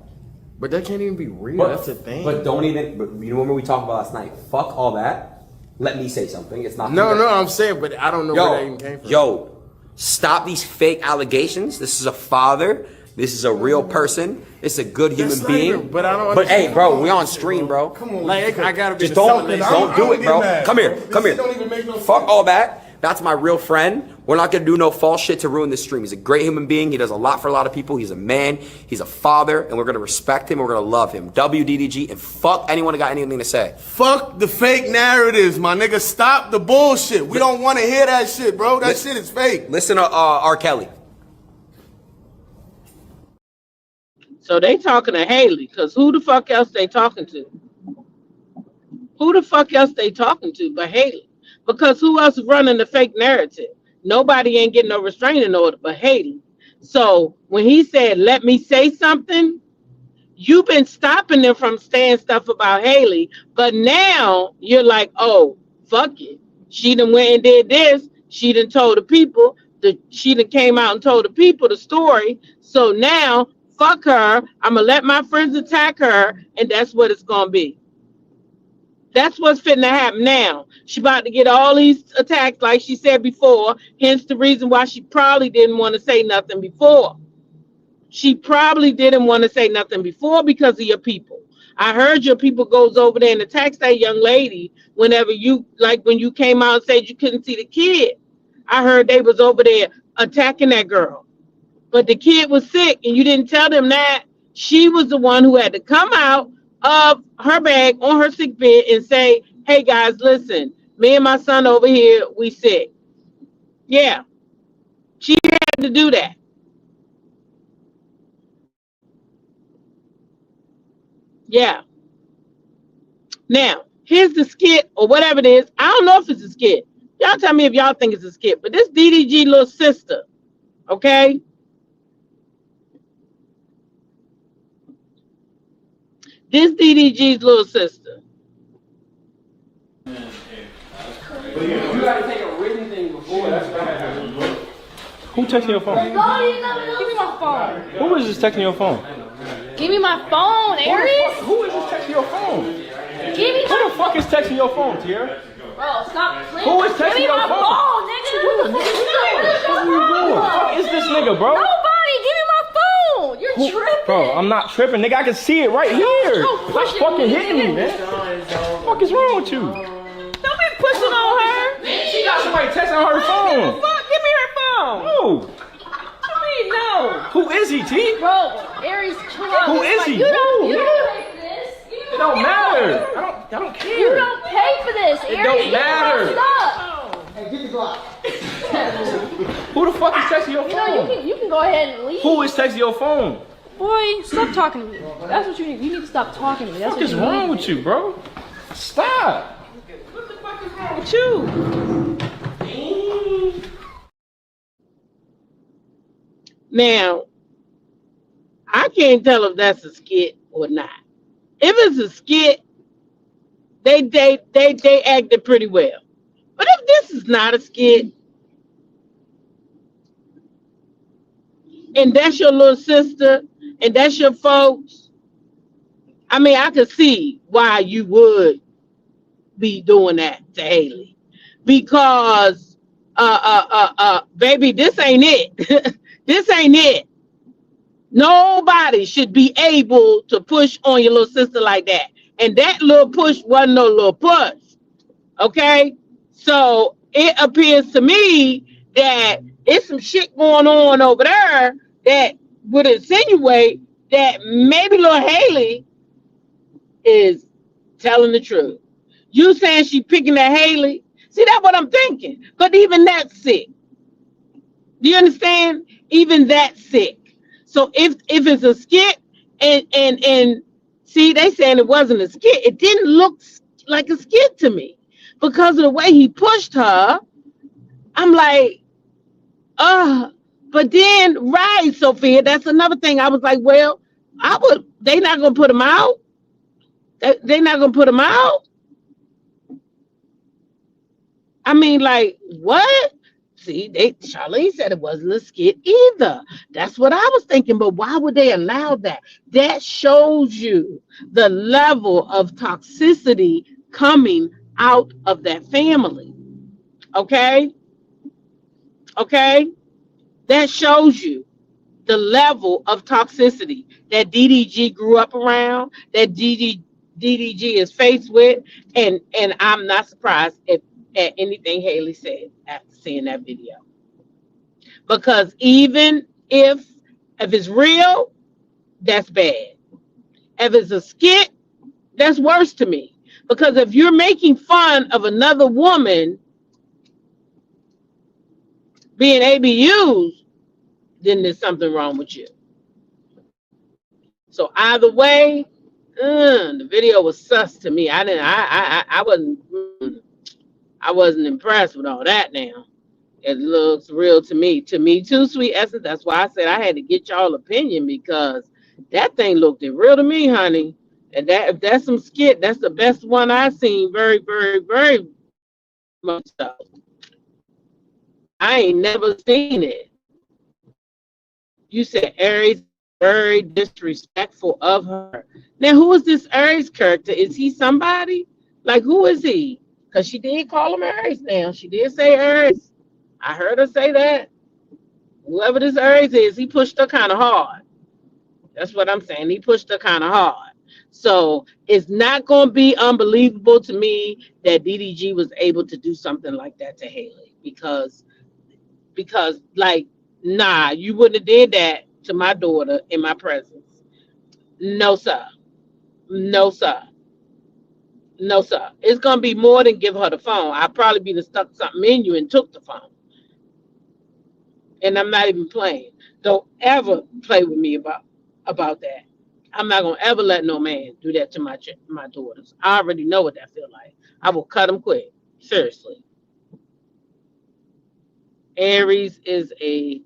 But that can't even be real. That's the thing. But don't even. But you remember we talked about last night? Fuck all that. Let me say something. It's not. No, I'm saying, but I don't know where that even came from. Yo, stop these fake allegations. This is a father. This is a real person. It's a good human being. Even, but I don't. But hey, bro, we on stream, bro. Come on, like I gotta be. Just don't do it, bro. Come here. Don't even make no Fuck all that. That's my real friend. We're not gonna do no false shit to ruin this stream. He's a great human being. He does a lot for a lot of people. He's a man. He's a father, and we're gonna respect him. We're gonna love him. WDDG, and fuck anyone that got anything to say. Fuck the fake narratives, my nigga. Stop the bullshit. We don't want to hear that shit, bro. That shit is fake. Listen to R. Kelly. So they talking to Haley, because who the fuck else they talking to? Who the fuck else they talking to but Haley? Because who else is running the fake narrative? Nobody ain't getting no restraining order but Haley. So when he said, let me say something, you've been stopping them from saying stuff about Haley, but now you're like, oh, fuck it. She done went and did this. She done told the people. She done came out and told the people the story. So now, fuck her. I'm going to let my friends attack her, and that's what it's going to be. That's what's fitting to happen now. She about to get all these attacks like she said before, hence the reason why she probably didn't want to say nothing before. She probably didn't want to say nothing before because of your people. I heard your people goes over there and attacks that young lady whenever you, like when you came out and said you couldn't see the kid. I heard they was over there attacking that girl. But the kid was sick and you didn't tell them that. She was the one who had to come out of her bag on her sick bed and say, hey guys, listen, me and my son over here, we sick. Yeah, she had to do that. Yeah. Now, here's the skit or whatever it is. I don't know if it's a skit. Y'all tell me if y'all think it's a skit, but this DDG little sister, okay? This DDG's little sister. You gotta take a written thing before. That's right. Who texting your phone? Give me my phone. Who is this texting your phone? Give me my phone, Aries. Who is this texting your phone? Give me Who the fuck is texting your phone, Tierra? Bro, stop playing. Who is texting your phone? What the fuck Who the fuck is this nigga, bro? Nobody. Give me my phone. You're tripping. Bro, I'm not tripping, nigga. I can see it right here. Stop fucking hitting me, man. What the fuck is wrong with you? Don't be pushing on her. She got somebody texting on her phone. Fuck, give me her phone. Who? No. Who is he, T? Bro, Aries, chill out. Who is he? You don't pay for this. It don't matter. I don't care. You don't pay for this, Aries. It don't matter. Stop. Hey, get the Glock. Who the fuck is texting your You know, phone? you can go ahead and leave. Who is texting your phone? Boy, stop talking to me. That's what you need. You need to stop talking to me. That's What is wrong with you, bro? Stop. What the fuck is wrong with you? Now, I can't tell if that's a skit or not. If it's a skit, they acted pretty well. But if this is not a skit, and that's your little sister, and that's your folks, I mean, I could see why you would be doing that to Haley. Because, baby, this ain't it. This ain't it. Nobody should be able to push on your little sister like that. And that little push wasn't no little push. Okay? So it appears to me that it's some shit going on over there that would insinuate that maybe little Haley is telling the truth. You saying she picking at Haley? See, that's what I'm thinking. But even that's sick. Do you understand? Even that's sick. So if it's a skit and see, they saying it wasn't a skit. It didn't look like a skit to me because of the way he pushed her I'm like, but then, right, Sophia, that's another thing. I was like, well, they not gonna put him out. They not gonna put him out. I mean, like, what? See, Charlene said it wasn't a skit either. That's what I was thinking. But why would they allow that? That shows you the level of toxicity coming out of that family. Okay? Okay? That shows you the level of toxicity that DDG grew up around, that DDG is faced with, and I'm not surprised at anything Haley said after seeing that video. Because even if it's real, that's bad. If it's a skit, that's worse to me. Because if you're making fun of another woman being ABUs, then there's something wrong with you. So either way, the video was sus to me. I wasn't impressed with all that now. It looks real to me. To me too, sweet essence. That's why I said I had to get y'all opinion because that thing looked real to me, honey. And that if that's some skit, that's the best one I've seen. Very, very, very much so. I ain't never seen it. You said Aries very disrespectful of her. Now, who is this Aries character? Is he somebody? Like, who is he? Because she did call him Aries now. She did say Aries. I heard her say that. Whoever this Aries is, he pushed her kind of hard. That's what I'm saying. He pushed her kind of hard. So it's not going to be unbelievable to me that DDG was able to do something like that to Haley. Because like, nah, you wouldn't have did that to my daughter in my presence. No, sir. No, sir. No, sir. It's going to be more than give her the phone. I'd probably be stuck something in you and took the phone. And I'm not even playing. Don't ever play with me about that. I'm not going to ever let no man do that to my daughters. I already know what that feel like. I will cut them quick. Seriously. Aries is a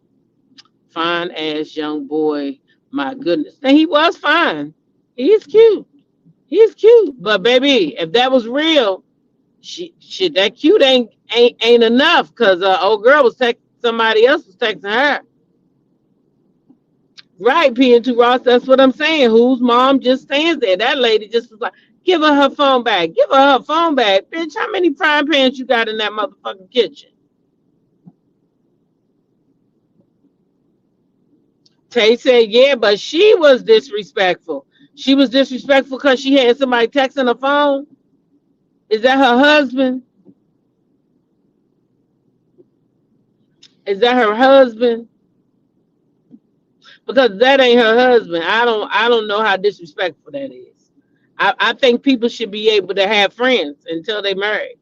fine ass young boy. My goodness. And he was fine. He is cute. He's cute. But baby, if that was real, shit, that cute ain't enough because old girl was texting somebody else was texting her. Right, P&2 Ross, that's what I'm saying. Whose mom just stands there? That lady just was like, give her phone back. Give her phone back. Bitch, how many frying pans you got in that motherfucking kitchen? Tay said, yeah, but she was disrespectful. She was disrespectful because she had somebody texting her phone. Is that her husband? Is that her husband? Because that ain't her husband. I don't know how disrespectful that is. I think people should be able to have friends until they marry.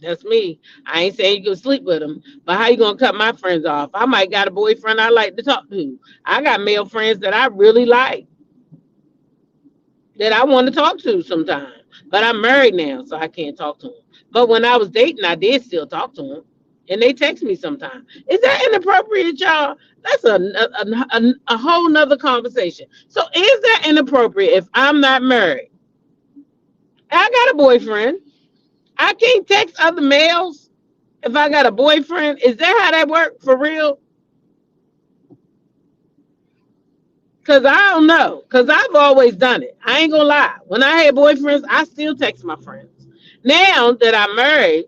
That's me. I ain't saying you can sleep with them, but how you gonna cut my friends off? I might got a boyfriend I like to talk to. I got male friends that I really like, that I want to talk to sometimes. But I'm married now, so I can't talk to them. But when I was dating, I did still talk to them, and they text me sometimes. Is that inappropriate, y'all? That's a whole nother conversation. So is that inappropriate if I'm not married? I got a boyfriend. I can't text other males if I got a boyfriend. Is that how that works for real? Because I don't know. Because I've always done it. I ain't going to lie. When I had boyfriends, I still text my friends. Now that I'm married,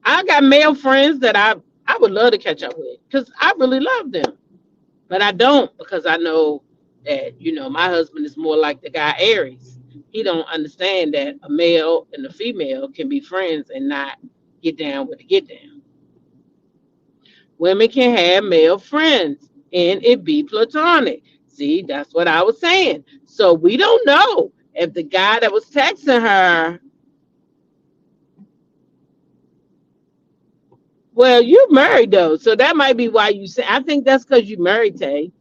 I got male friends that I would love to catch up with because I really love them. But I don't because I know that, my husband is more like the guy Aries. He don't understand that a male and a female can be friends and not get down with the get down. Women can have male friends and it be platonic. See, that's what I was saying. So we don't know if the guy that was texting her. Well, you're married though, so that might be why you say. I think that's because you're married, Tay.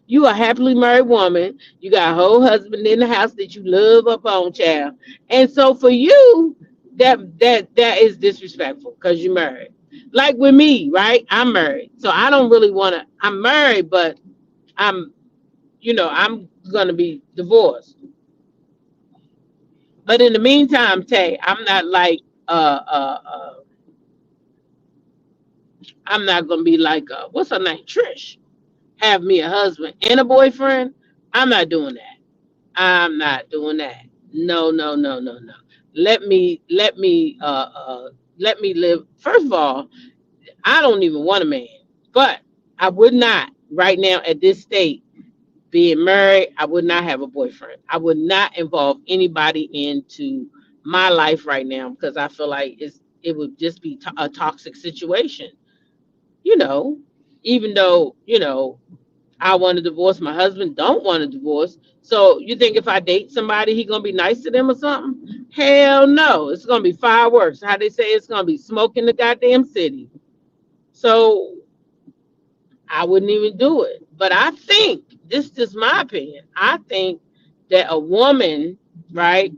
You a happily married woman. You got a whole husband in the house that you love up on, child. And so for you, that is disrespectful because you're married. Like with me, right? I'm married, so I don't really want to. I'm married, but I'm, I'm gonna be divorced. But in the meantime, Tay, I'm not like, I'm not gonna be like, what's her name, Trish. Have me a husband and a boyfriend. I'm not doing that. I'm not doing that. No, no, no, no, no. Let me, let me, let me live. First of all, I don't even want a man, but I would not right now at this state being married. I would not have a boyfriend. I would not involve anybody into my life right now because I feel like it would just be a toxic situation. You know, even though I want to divorce, my husband don't want to divorce. So you think if I date somebody, he gonna be nice to them or something? Hell no. It's gonna be fireworks. How they say it's gonna be smoke in the goddamn city. So I wouldn't even do it. But I think this is my opinion. I think that a woman, right,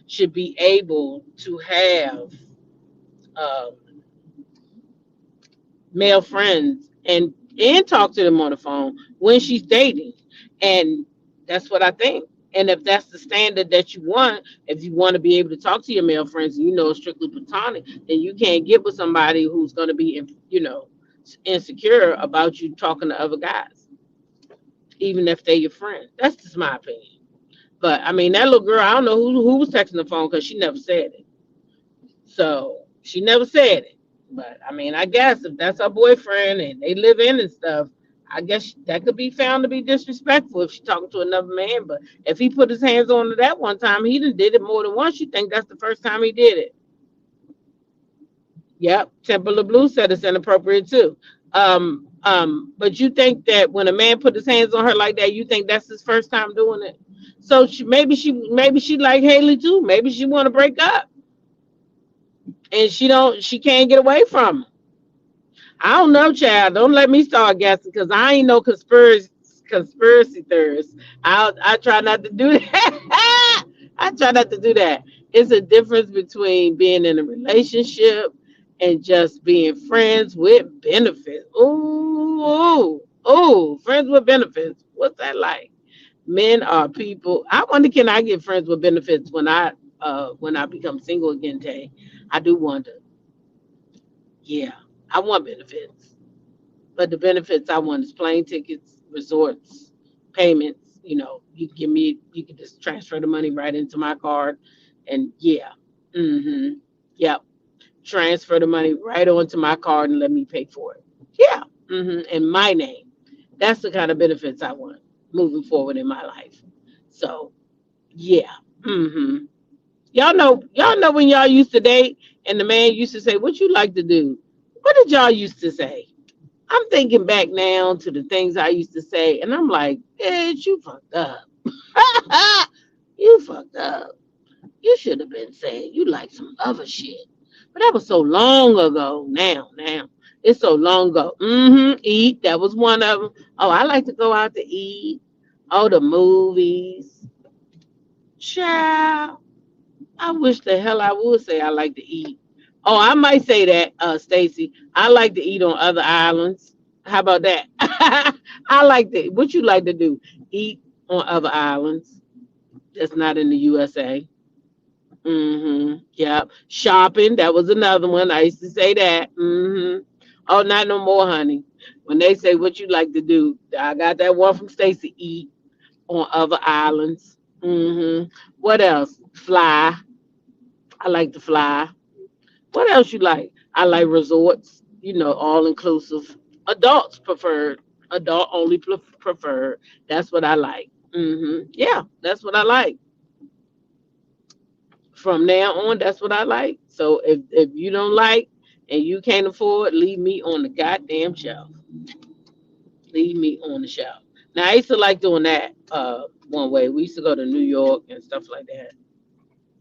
should be able to have um, male friends and talk to them on the phone when she's dating, and that's what I think. And if that's the standard that you want, if you want to be able to talk to your male friends and it's strictly platonic, then you can't get with somebody who's going to be insecure about you talking to other guys, even if they're your friend. That's just my opinion. But I mean, that little girl, I don't know who was texting the phone because she never said it. So she never said it. But I mean, I guess if that's her boyfriend and they live in and stuff, I guess that could be found to be disrespectful if she's talking to another man. But if he put his hands on her that one time, he done did it more than once. You think that's the first time he did it? Yep. Temple of Blue said it's inappropriate too. But you think that when a man put his hands on her like that, you think that's his first time doing it? So maybe she like Haley too. Maybe she want to break up and she can't get away from him. I don't know, child. Don't let me start guessing because I ain't no conspiracy theorist. I try not to do that. I try not to do that. It's a difference between being in a relationship and just being friends with benefits. Ooh, ooh, friends with benefits. What's that like? Men are people. I wonder, can I get friends with benefits when I become single again, Tay? I do wonder. Yeah, I want benefits. But the benefits I want is plane tickets, resorts, payments. You can just transfer the money right into my card, and yeah, yep, transfer the money right onto my card and let me pay for it. Yeah, in my name. That's the kind of benefits I want moving forward in my life. So yeah, y'all know when y'all used to date and the man used to say, "What you like to do?" What did y'all used to say? I'm thinking back now to the things I used to say, and I'm like, bitch, you fucked up. You fucked up. You should have been saying you like some other shit. But that was so long ago. Now. It's so long ago. Eat. That was one of them. Oh, I like to go out to eat. Oh, the movies. Child. I wish the hell I would say I like to eat. Oh, I might say that, Stacy. I like to eat on other islands. How about that? I like to. What you like to do? Eat on other islands. That's not in the USA. Yeah. Shopping. That was another one. I used to say that. Oh, not no more, honey. When they say what you like to do, I got that one from Stacy. Eat on other islands. What else? Fly. I like to fly. What else you like? I like resorts, all inclusive. Adults preferred. Adult only preferred. That's what I like. Yeah, that's what I like. From now on, that's what I like. So if you don't like and you can't afford, leave me on the goddamn shelf. Leave me on the shelf. Now I used to like doing that one way. We used to go to New York and stuff like that.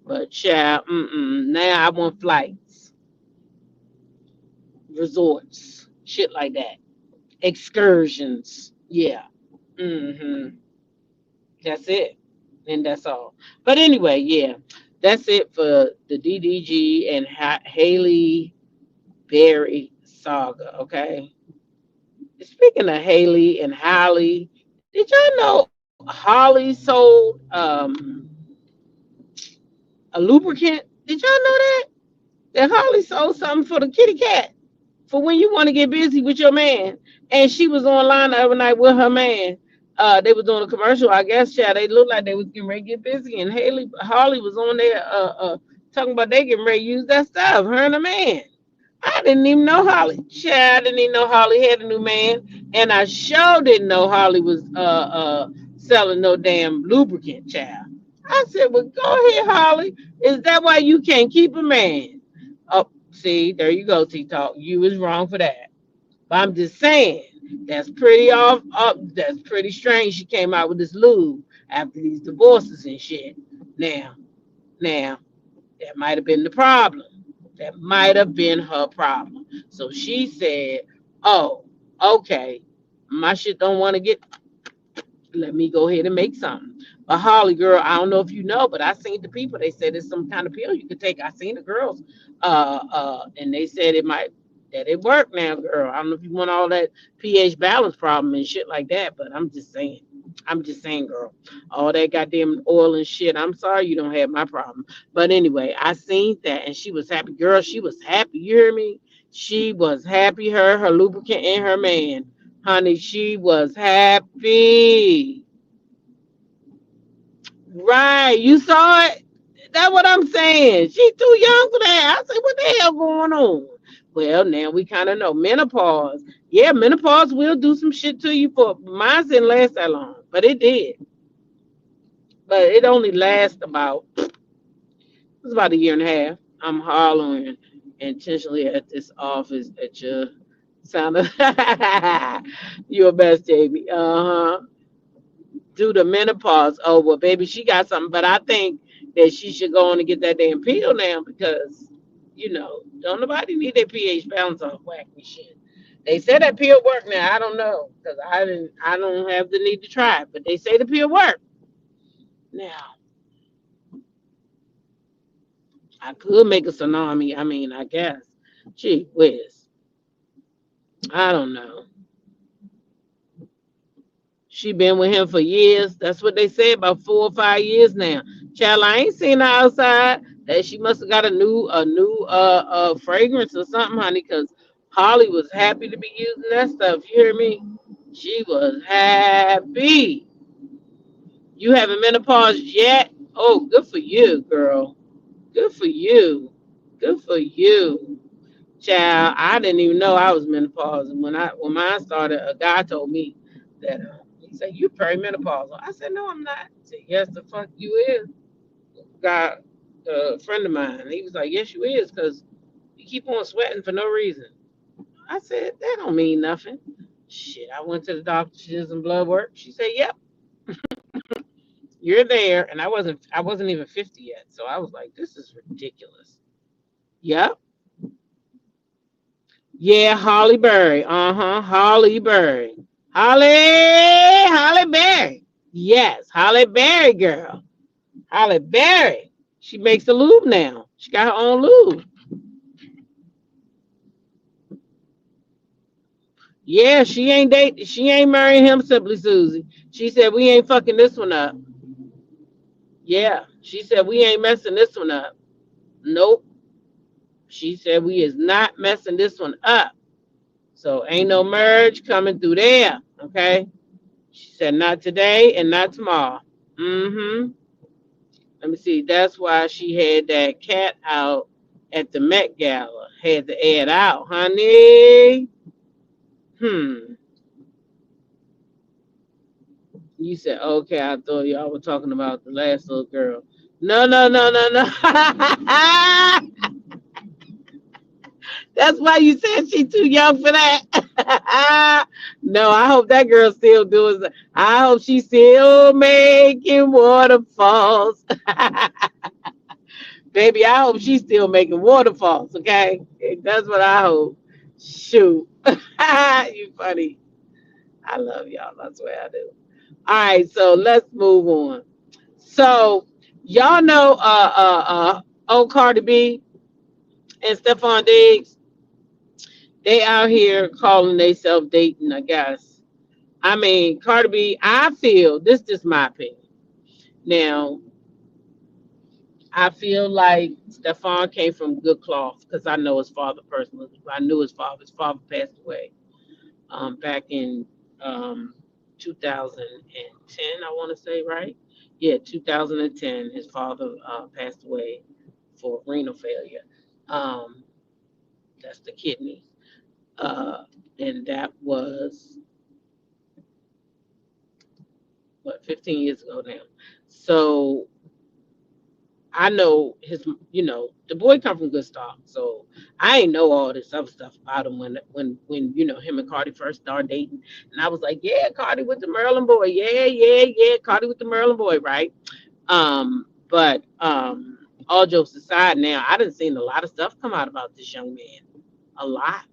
But child, now I want flights, resorts, shit like that. Excursions. Yeah. hmm That's it. And that's all. But anyway, yeah. That's it for the DDG and Haley Berry. saga. Okay. Speaking of Haley and Holly, did y'all know Holly sold a lubricant? Did y'all know that? That Holly sold something for the kitty cat for when you want to get busy with your man. And she was online the other night with her man. They were doing a commercial, I guess. Yeah, they looked like they was getting ready to get busy, and Holly was on there talking about they getting ready to use that stuff. Her and the man. I didn't even know Holly. Child, I didn't even know Holly had a new man, and I sure didn't know Holly was selling no damn lubricant. Child, I said, "Well, go ahead, Holly. Is that why you can't keep a man?" Oh, see, there you go, T Talk. You was wrong for that. But I'm just saying that's pretty off. Up, that's pretty strange. She came out with this lube after these divorces and shit. Now, now. That might have been the problem. That might have been her problem. So she said, "Oh, okay, my shit don't want to get. Let me go ahead and make something." But Holly, girl, I don't know if you know, but I seen the people. They said there's some kind of pill you could take. I seen the girls, and they said it worked now, girl. I don't know if you want all that pH balance problem and shit like that, but I'm just saying. I'm just saying, girl, all that goddamn oil and shit. I'm sorry you don't have my problem. But anyway, I seen that and she was happy. Girl, she was happy. You hear me? She was happy. Her lubricant, and her man. Honey, she was happy. Right. You saw it? That's what I'm saying. She's too young for that. I said, what the hell going on? Well, now we kind of know menopause. Yeah, menopause will do some shit to you. For mine didn't last that long, but it did. But it only lasts about it's about a year and a half. I'm hollering intentionally at this office at your sound of your best, JB. Uh-huh. Due to menopause. Oh well, baby, she got something, but I think that she should go on and get that damn pill now because don't nobody need their pH balance off whack and shit. They said that pill work now. I don't know because I don't have the need to try it, but they say the pill work. Now I could make a tsunami. I mean, I guess. Gee whiz. I don't know. She been with him for years. That's what they say, about 4 or 5 years now. Child, I ain't seen her outside. That she must have got a new fragrance or something, honey, because Holly was happy to be using that stuff. You hear me? She was happy. You haven't menopause yet? Oh, good for you, girl. Good for you. Good for you. Child, I didn't even know I was menopausal. When mine started, a guy told me that he said, "You perimenopausal." I said, "No, I'm not." He said, "Yes, the fuck you is." Got a friend of mine. He was like, "Yes, you is, because you keep on sweating for no reason." I said, "That don't mean nothing." Shit, I went to the doctor. She did some blood work. She said, "Yep, you're there." And I wasn't even 50 yet, so I was like, "This is ridiculous." Yep. Yeah, Holly Berry. Uh-huh. Holly Berry. Holly Berry. Yes, Holly Berry girl. Holly Berry. She makes the lube now. She got her own lube. Yeah, she ain't marrying him simply Susie. She said we ain't fucking this one up. Yeah. She said we ain't messing this one up. Nope. She said we is not messing this one up. So ain't no merge coming through there. Okay. She said not today and not tomorrow. Mm-hmm. Let me see. That's why she had that cat out at the Met Gala. Had to add out, honey. Hmm. You said, okay, I thought y'all were talking about the last little girl. No, no, no, no, no. That's why you said she too young for that. No, I hope that girl still doing. I hope she's still making waterfalls. Baby, I hope she's still making waterfalls, okay? That's what I hope. Shoot. You funny. I love y'all. I swear I do. All right, so let's move on. So y'all know old Cardi B and Stephon Diggs. They out here calling themselves dating, I guess. I mean, Cardi B, I feel this is my opinion. Now, I feel like Stefan came from good cloth because I know his father personally. I knew his father. His father passed away back in um, 2010, I want to say, right? Yeah, 2010. His father passed away for renal failure. Um, that's the kidney. And that was, what, 15 years ago now. So I know the boy come from good stock, so I ain't know all this other stuff about him when him and Cardi first started dating, and I was like, yeah, Cardi with the Maryland boy, yeah, yeah, yeah, Cardi with the Maryland boy, right? But all jokes aside, now I done seen a lot of stuff come out about this young man, a lot,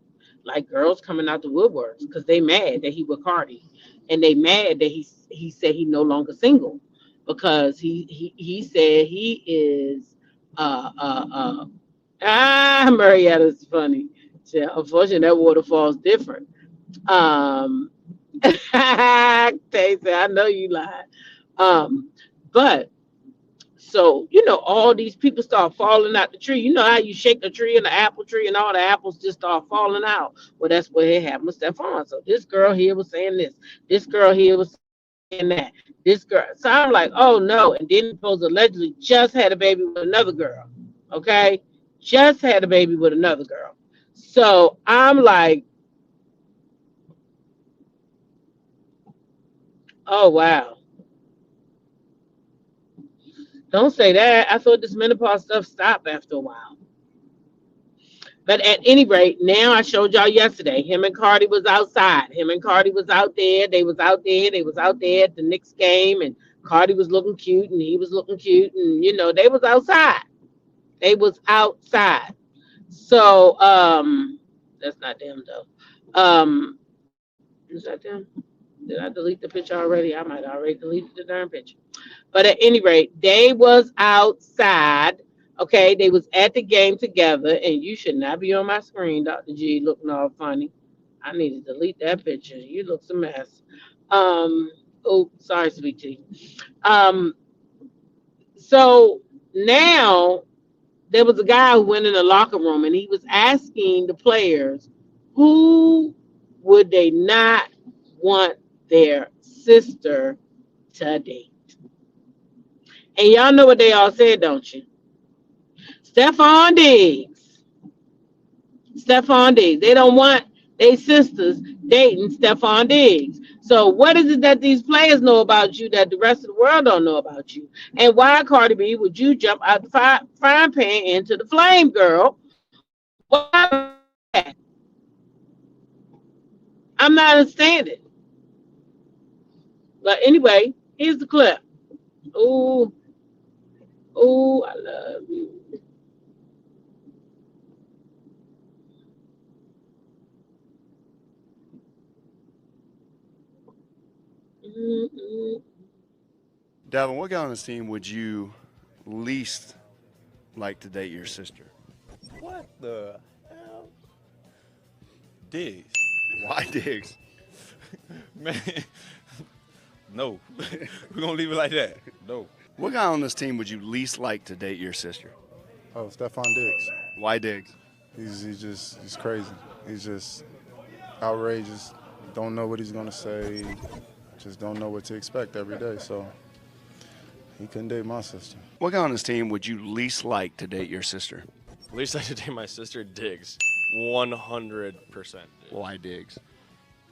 like girls coming out the woodworks because they mad that he with Cardi, and they mad that he said he no longer single because he said he is uh uh uh Marietta's funny. Yeah, unfortunately that waterfall's different. Um Tay said, I know you lied. But so, all these people start falling out the tree. You know how you shake a tree and the apple tree and all the apples just start falling out. Well, that's what it happened with Stephon. So this girl here was saying this. This girl here was saying that. This girl. So I'm like, oh no. And then he supposed allegedly just had a baby with another girl. Okay? Just had a baby with another girl. So I'm like, oh wow. Don't say that. I thought this menopause stuff stopped after a while. But at any rate, now I showed y'all yesterday. Him and Cardi was outside. Him and Cardi was out there. They was out there. They was out there at the Knicks game, and Cardi was looking cute, and he was looking cute, and they was outside. They was outside. So that's not them though. Is that them? Did I delete the picture already? I might have already deleted the darn picture. But at any rate, they was outside. Okay, they was at the game together, and you should not be on my screen, Dr. G, looking all funny. I need to delete that picture. You look a mess. Oh, sorry, sweet tea. Um, so now there was a guy who went in the locker room, and he was asking the players who would they not want their sister to date. And y'all know what they all said, don't you? Stephon Diggs. Stephon Diggs. They don't want their sisters dating Stephon Diggs. So what is it that these players know about you that the rest of the world don't know about you? And why, Cardi B, would you jump out the frying pan into the flame, girl? Why? I'm not understanding. But anyway, here's the clip. Ooh, ooh, I love you. Mm-mm. Davin, what guy on this team would you least like to date your sister? What the hell? Diggs. Why Diggs? Man. No. We're going to leave it like that. No. What guy on this team would you least like to date your sister? Oh, Stephon Diggs. Why Diggs? He's crazy. He's just outrageous. Don't know what he's gonna say. Just don't know what to expect every day. So he couldn't date my sister. What guy on this team would you least like to date your sister? Least I should date my sister, Diggs. 100%. Why Diggs?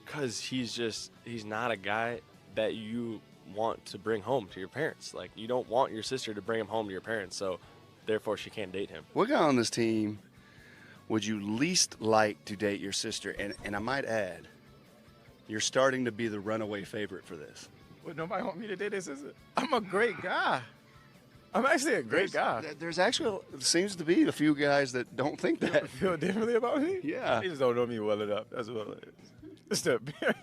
Because he's not a guy that you want to bring home to your parents. Like, you don't want your sister to bring him home to your parents, so therefore she can't date him. What guy on this team would you least like to date your sister? And I might add, you're starting to be the runaway favorite for this. Would nobody want me to date his sister? I'm a great guy. I'm actually a great guy. There's actually seems to be a few guys that don't think that. You feel differently about me? Yeah. They just don't know me well enough. That's what it is. It's the appearance.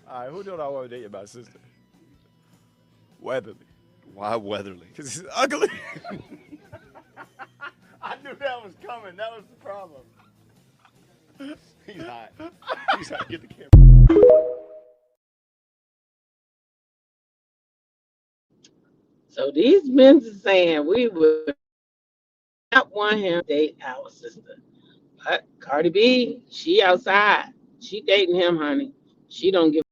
All right, who don't I want to date my sister? Weatherly. Why Weatherly? Because he's ugly. I knew that was coming. That was the problem. He's hot. He's hot. Get the camera. So these men are saying we would not want him to date our sister. But Cardi B, she outside. She dating him, honey. She don't give.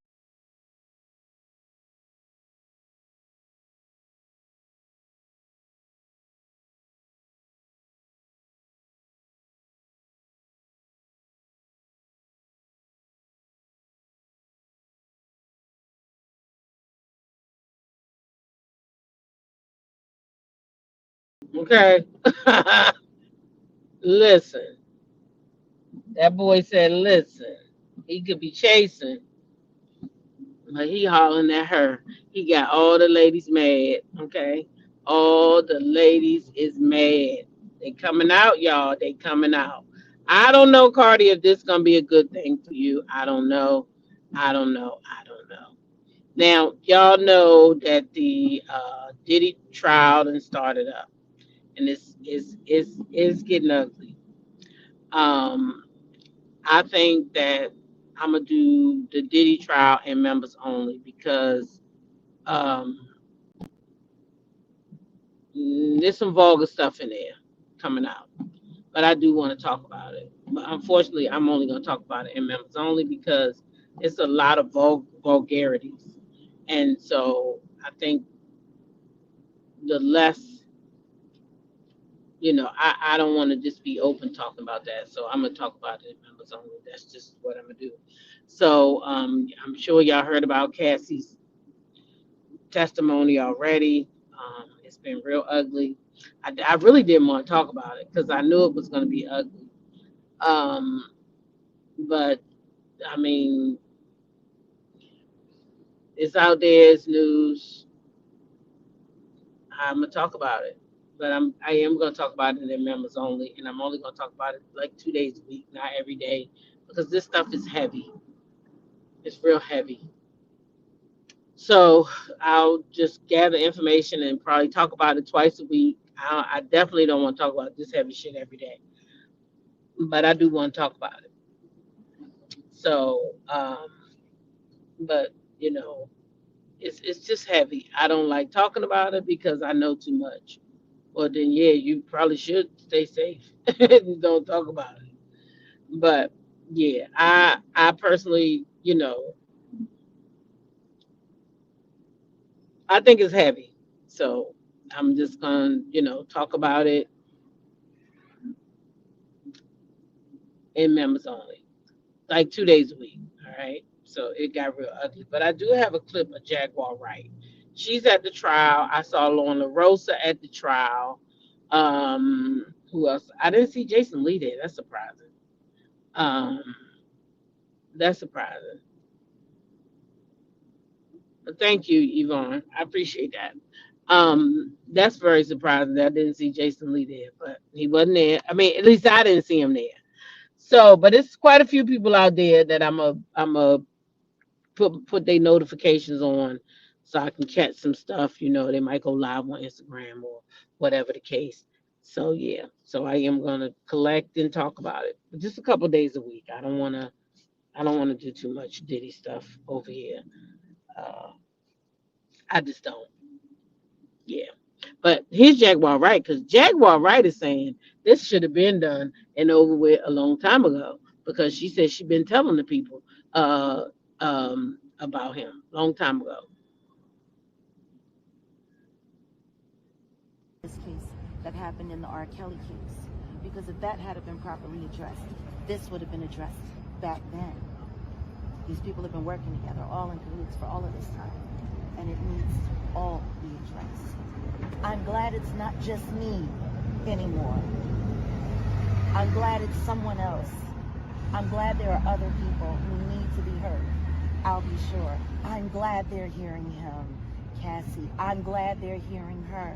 Okay. Listen, that boy said, listen, he could be chasing, but he hollering at her. He got all the ladies mad. Okay. All the ladies is mad. They coming out, y'all. They coming out. I don't know, Cardi, if this gonna be a good thing for you. I don't know. I don't know. I don't know. Now, y'all know that the Diddy trial and started up, and it's getting ugly. Um, I think that I'm gonna do the Diddy trial and members only because um, there's some vulgar stuff in there coming out. But I do want to talk about it. But unfortunately, I'm only going to talk about it in members only because it's a lot of vulgarities. And so I think the less, I don't want to just be open talking about that. So I'm going to talk about it in members only. That's just what I'm going to do. So I'm sure y'all heard about Cassie's testimony already. It's been real ugly. I really didn't want to talk about it because I knew it was going to be ugly. But I mean, it's out there, it's news. I'm gonna talk about it, but I am gonna talk about it in members only, and I'm only gonna talk about it like 2 days a week, not every day, because this stuff is heavy. It's real heavy. So I'll just gather information and probably talk about it twice a week. I definitely don't want to talk about this heavy shit every day, but I do want to talk about it. So, but you know, it's just heavy. I don't like talking about it because I know too much. Well, then yeah, you probably should stay safe and don't talk about it. But yeah, I personally, I think it's heavy. So I'm just gonna, talk about it in members only, like 2 days a week. All right. So it got real ugly. But I do have a clip of Jaguar Wright. She's at the trial. I saw Lorna Rosa at the trial. Who else? I didn't see Jason Lee there. That's surprising. Um, that's surprising. But thank you, Yvonne. I appreciate that. That's very surprising that I didn't see Jason Lee there, but he wasn't there. I mean, at least I didn't see him there. So, but it's quite a few people out there that I'm a put their notifications on so I can catch some stuff. They might go live on Instagram or whatever the case. So yeah, so I am gonna collect and talk about it. But just a couple days a week. I don't wanna do too much Diddy stuff over here. Uh, I just don't. Yeah. But here's Jaguar Wright, because Jaguar Wright is saying this should have been done and over with a long time ago, because she said she'd been telling the people about him long time ago. This case that happened in the R. Kelly case, because if that had been properly addressed, this would have been addressed back then. These people have been working together, all in cahoots for all of this time, and it needs to all be addressed. I'm glad it's not just me anymore. I'm glad it's someone else. I'm glad there are other people who need to be heard. I'll be sure. I'm glad they're hearing him, Cassie. I'm glad they're hearing her,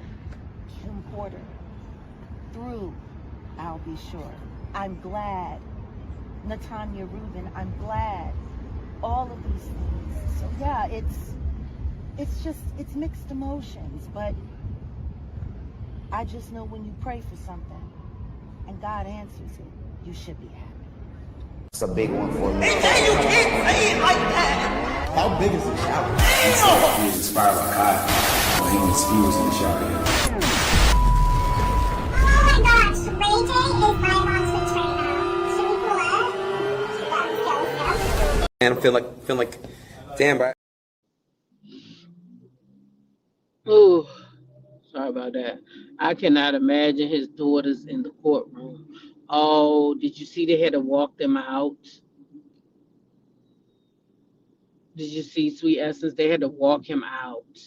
Kim Porter. Through, I'll be sure. I'm glad. Natanya Rubin, I'm glad. All of these things. So yeah, it's mixed emotions, but I just know when you pray for something and God answers it, you should be happy. It's a big one for me. You can't say it like that. How big is the shower? He was inspired by Kai. Well, he was in the shower, yeah. Oh my gosh, Ray J is my mom's Twitch right now. Should we pull up? And I feel like, damn, bro. Ooh, sorry about that. I cannot imagine his daughters in the courtroom. Oh, did you see they had to walk them out? Did you see Sweet Essence? They had to walk him out.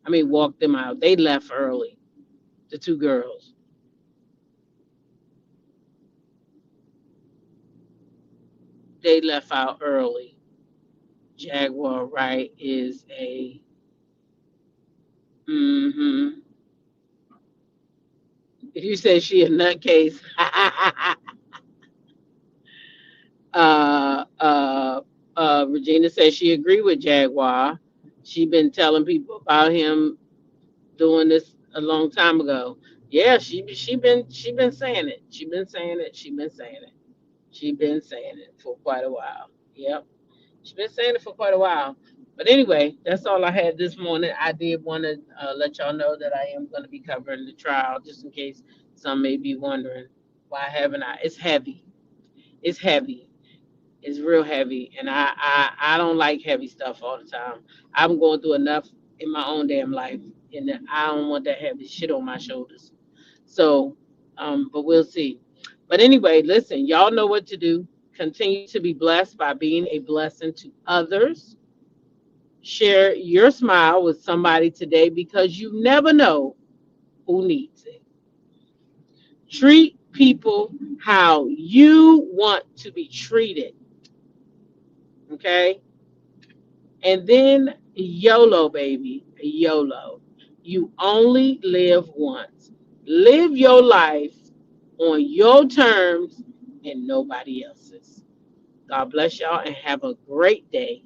I mean, walk them out. They left early, the two girls. They left out early. Jaguar Wright is a mm-hmm. If you say she a nutcase, Regina says she agreed with Jaguar. She been telling people about him doing this a long time ago. Yeah, she been saying it. She been saying it. She been saying it. She been saying it for quite a while. Yep. She's been saying it for quite a while. But anyway, that's all I had this morning. I did want to let y'all know that I am going to be covering the trial, just in case some may be wondering why haven't I? It's heavy. It's heavy. It's real heavy, and I don't like heavy stuff all the time. I'm going through enough in my own damn life, and I don't want that heavy shit on my shoulders. So, but we'll see. But anyway, listen, y'all know what to do. Continue to be blessed by being a blessing to others. Share your smile with somebody today because you never know who needs it. Treat people how you want to be treated. Okay? And then YOLO, baby. YOLO. You only live once. Live your life on your terms and nobody else's. God bless y'all and have a great day.